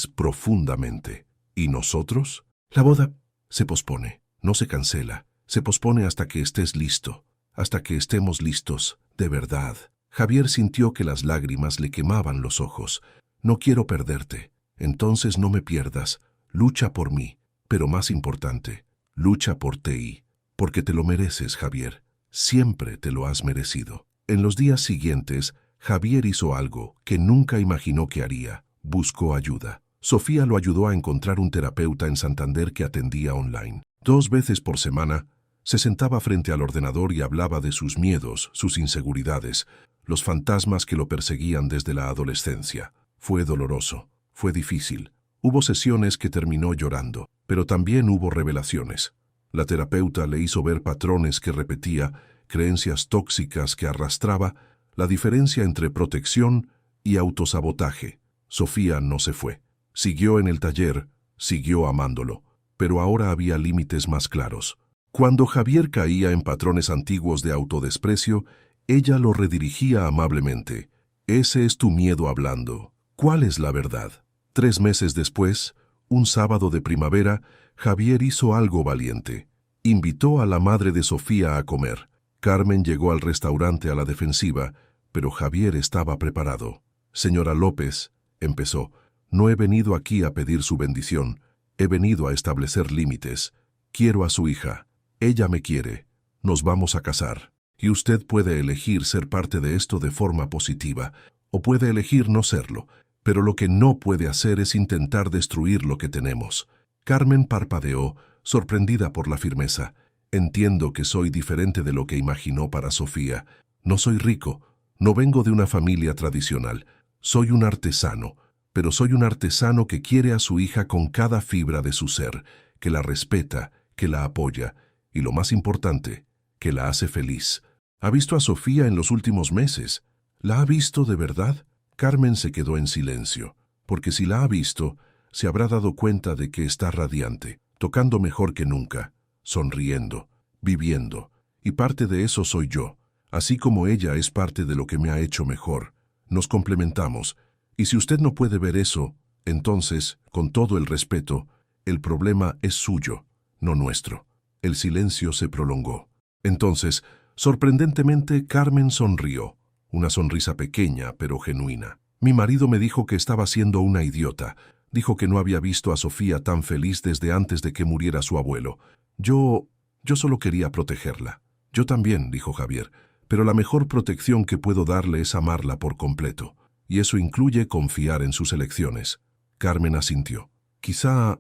profundamente. ¿Y nosotros?» «La boda se pospone, no se cancela. Se pospone hasta que estés listo, hasta que estemos listos, de verdad». Javier sintió que las lágrimas le quemaban los ojos. «No quiero perderte. Entonces no me pierdas. Lucha por mí. Pero más importante, lucha por Tei. Porque te lo mereces, Javier. Siempre te lo has merecido». En los días siguientes, Javier hizo algo que nunca imaginó que haría. Buscó ayuda. Sofía lo ayudó a encontrar un terapeuta en Santander que atendía online. 2 veces por semana, se sentaba frente al ordenador y hablaba de sus miedos, sus inseguridades, los fantasmas que lo perseguían desde la adolescencia. Fue doloroso, fue difícil. Hubo sesiones que terminó llorando, pero también hubo revelaciones. La terapeuta le hizo ver patrones que repetía, creencias tóxicas que arrastraba, la diferencia entre protección y autosabotaje. Sofía no se fue. Siguió en el taller, siguió amándolo, pero ahora había límites más claros. Cuando Javier caía en patrones antiguos de autodesprecio, ella lo redirigía amablemente. «Ese es tu miedo hablando. ¿Cuál es la verdad?». 3 meses después, un sábado de primavera, Javier hizo algo valiente. Invitó a la madre de Sofía a comer. Carmen llegó al restaurante a la defensiva, pero Javier estaba preparado. «Señora López», empezó, «no he venido aquí a pedir su bendición. He venido a establecer límites. Quiero a su hija. Ella me quiere. Nos vamos a casar. Y usted puede elegir ser parte de esto de forma positiva, o puede elegir no serlo, pero lo que no puede hacer es intentar destruir lo que tenemos». Carmen parpadeó, sorprendida por la firmeza. «Entiendo que soy diferente de lo que imaginó para Sofía. No soy rico, no vengo de una familia tradicional. Soy un artesano, pero soy un artesano que quiere a su hija con cada fibra de su ser, que la respeta, que la apoya, y lo más importante, que la hace feliz». «¿Ha visto a Sofía en los últimos meses? ¿La ha visto de verdad?». Carmen se quedó en silencio, porque si la ha visto, se habrá dado cuenta de que está radiante, tocando mejor que nunca, sonriendo, viviendo, y parte de eso soy yo, así como ella es parte de lo que me ha hecho mejor. Nos complementamos, y si usted no puede ver eso, entonces, con todo el respeto, el problema es suyo, no nuestro». El silencio se prolongó. Entonces, sorprendentemente, Carmen sonrió, una sonrisa pequeña pero genuina. «Mi marido me dijo que estaba siendo una idiota. Dijo que no había visto a Sofía tan feliz desde antes de que muriera su abuelo. Yo solo quería protegerla». «Yo también», dijo Javier, «pero la mejor protección que puedo darle es amarla por completo. Y eso incluye confiar en sus elecciones». Carmen asintió. Quizá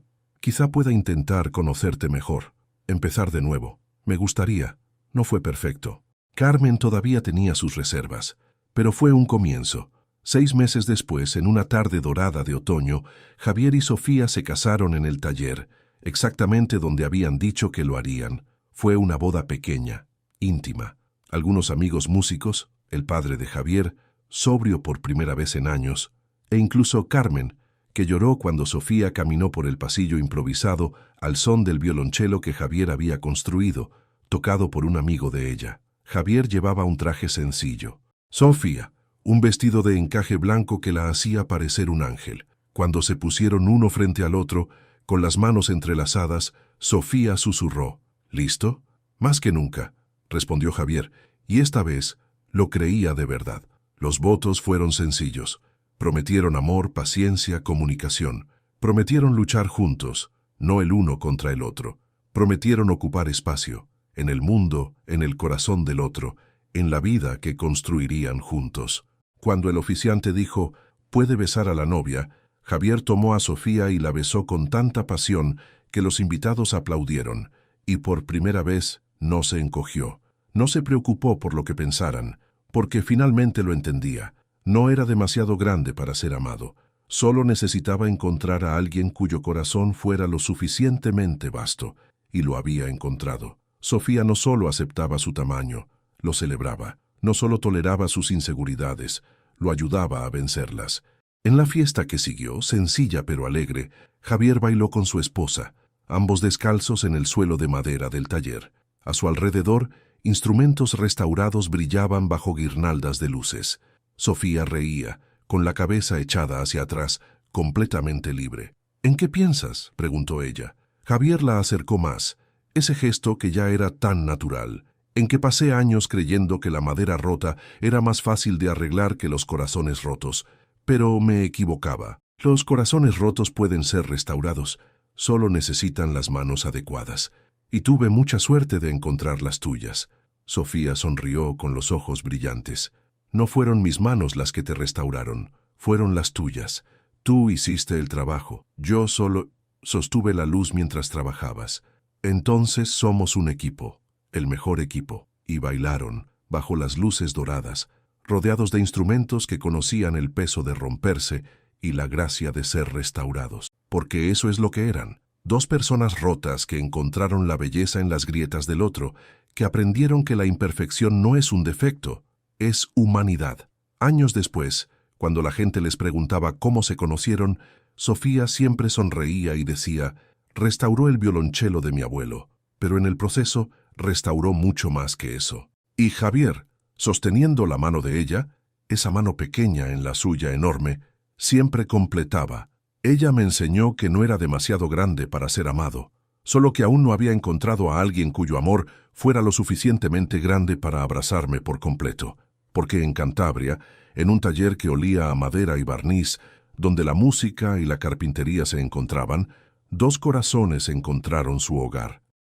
pueda intentar conocerte mejor. Empezar de nuevo. Me gustaría». No fue perfecto. Carmen todavía tenía sus reservas, pero fue un comienzo. 6 meses después, en una tarde dorada de otoño, Javier y Sofía se casaron en el taller, exactamente donde habían dicho que lo harían. Fue una boda pequeña, íntima. Algunos amigos músicos, el padre de Javier, sobrio por primera vez en años, e incluso Carmen, que lloró cuando Sofía caminó por el pasillo improvisado al son del violonchelo que Javier había construido, tocado por un amigo de ella. Javier llevaba un traje sencillo. Sofía, un vestido de encaje blanco que la hacía parecer un ángel. Cuando se pusieron uno frente al otro, con las manos entrelazadas, Sofía susurró: ¿Listo? Más que nunca, respondió Javier, y esta vez lo creía de verdad. Los votos fueron sencillos. Prometieron amor, paciencia, comunicación. Prometieron luchar juntos, no el uno contra el otro. Prometieron ocupar espacio, en el mundo, en el corazón del otro, en la vida que construirían juntos. Cuando el oficiante dijo: «Puede besar a la novia», Javier tomó a Sofía y la besó con tanta pasión que los invitados aplaudieron, y por primera vez no se encogió. No se preocupó por lo que pensaran, porque finalmente lo entendía. No era demasiado grande para ser amado. Solo necesitaba encontrar a alguien cuyo corazón fuera lo suficientemente vasto, y lo había encontrado. Sofía no solo aceptaba su tamaño, lo celebraba. No solo toleraba sus inseguridades, lo ayudaba a vencerlas. En la fiesta que siguió, sencilla pero alegre, Javier bailó con su esposa, ambos descalzos en el suelo de madera del taller. A su alrededor, instrumentos restaurados brillaban bajo guirnaldas de luces. Sofía reía, con la cabeza echada hacia atrás, completamente libre. «¿En qué piensas?», preguntó ella. Javier la acercó más, ese gesto que ya era tan natural. «En que pasé años creyendo que la madera rota era más fácil de arreglar que los corazones rotos, pero me equivocaba. Los corazones rotos pueden ser restaurados, solo necesitan las manos adecuadas. Y tuve mucha suerte de encontrar las tuyas». Sofía sonrió con los ojos brillantes. «No fueron mis manos las que te restauraron, fueron las tuyas. Tú hiciste el trabajo, yo solo sostuve la luz mientras trabajabas. Entonces somos un equipo, el mejor equipo». Y bailaron, bajo las luces doradas, rodeados de instrumentos que conocían el peso de romperse y la gracia de ser restaurados. Porque eso es lo que eran. Dos personas rotas que encontraron la belleza en las grietas del otro, que aprendieron que la imperfección no es un defecto, es humanidad. Años después, cuando la gente les preguntaba cómo se conocieron, Sofía siempre sonreía y decía: «Restauró el violonchelo de mi abuelo», pero en el proceso restauró mucho más que eso. Y Javier, sosteniendo la mano de ella, esa mano pequeña en la suya enorme, siempre completaba: «Ella me enseñó que no era demasiado grande para ser amado, solo que aún no había encontrado a alguien cuyo amor fuera lo suficientemente grande para abrazarme por completo». Porque en Cantabria, en un taller que olía a madera y barniz, donde la música y la carpintería se encontraban, dos corazones encontraron su hogar.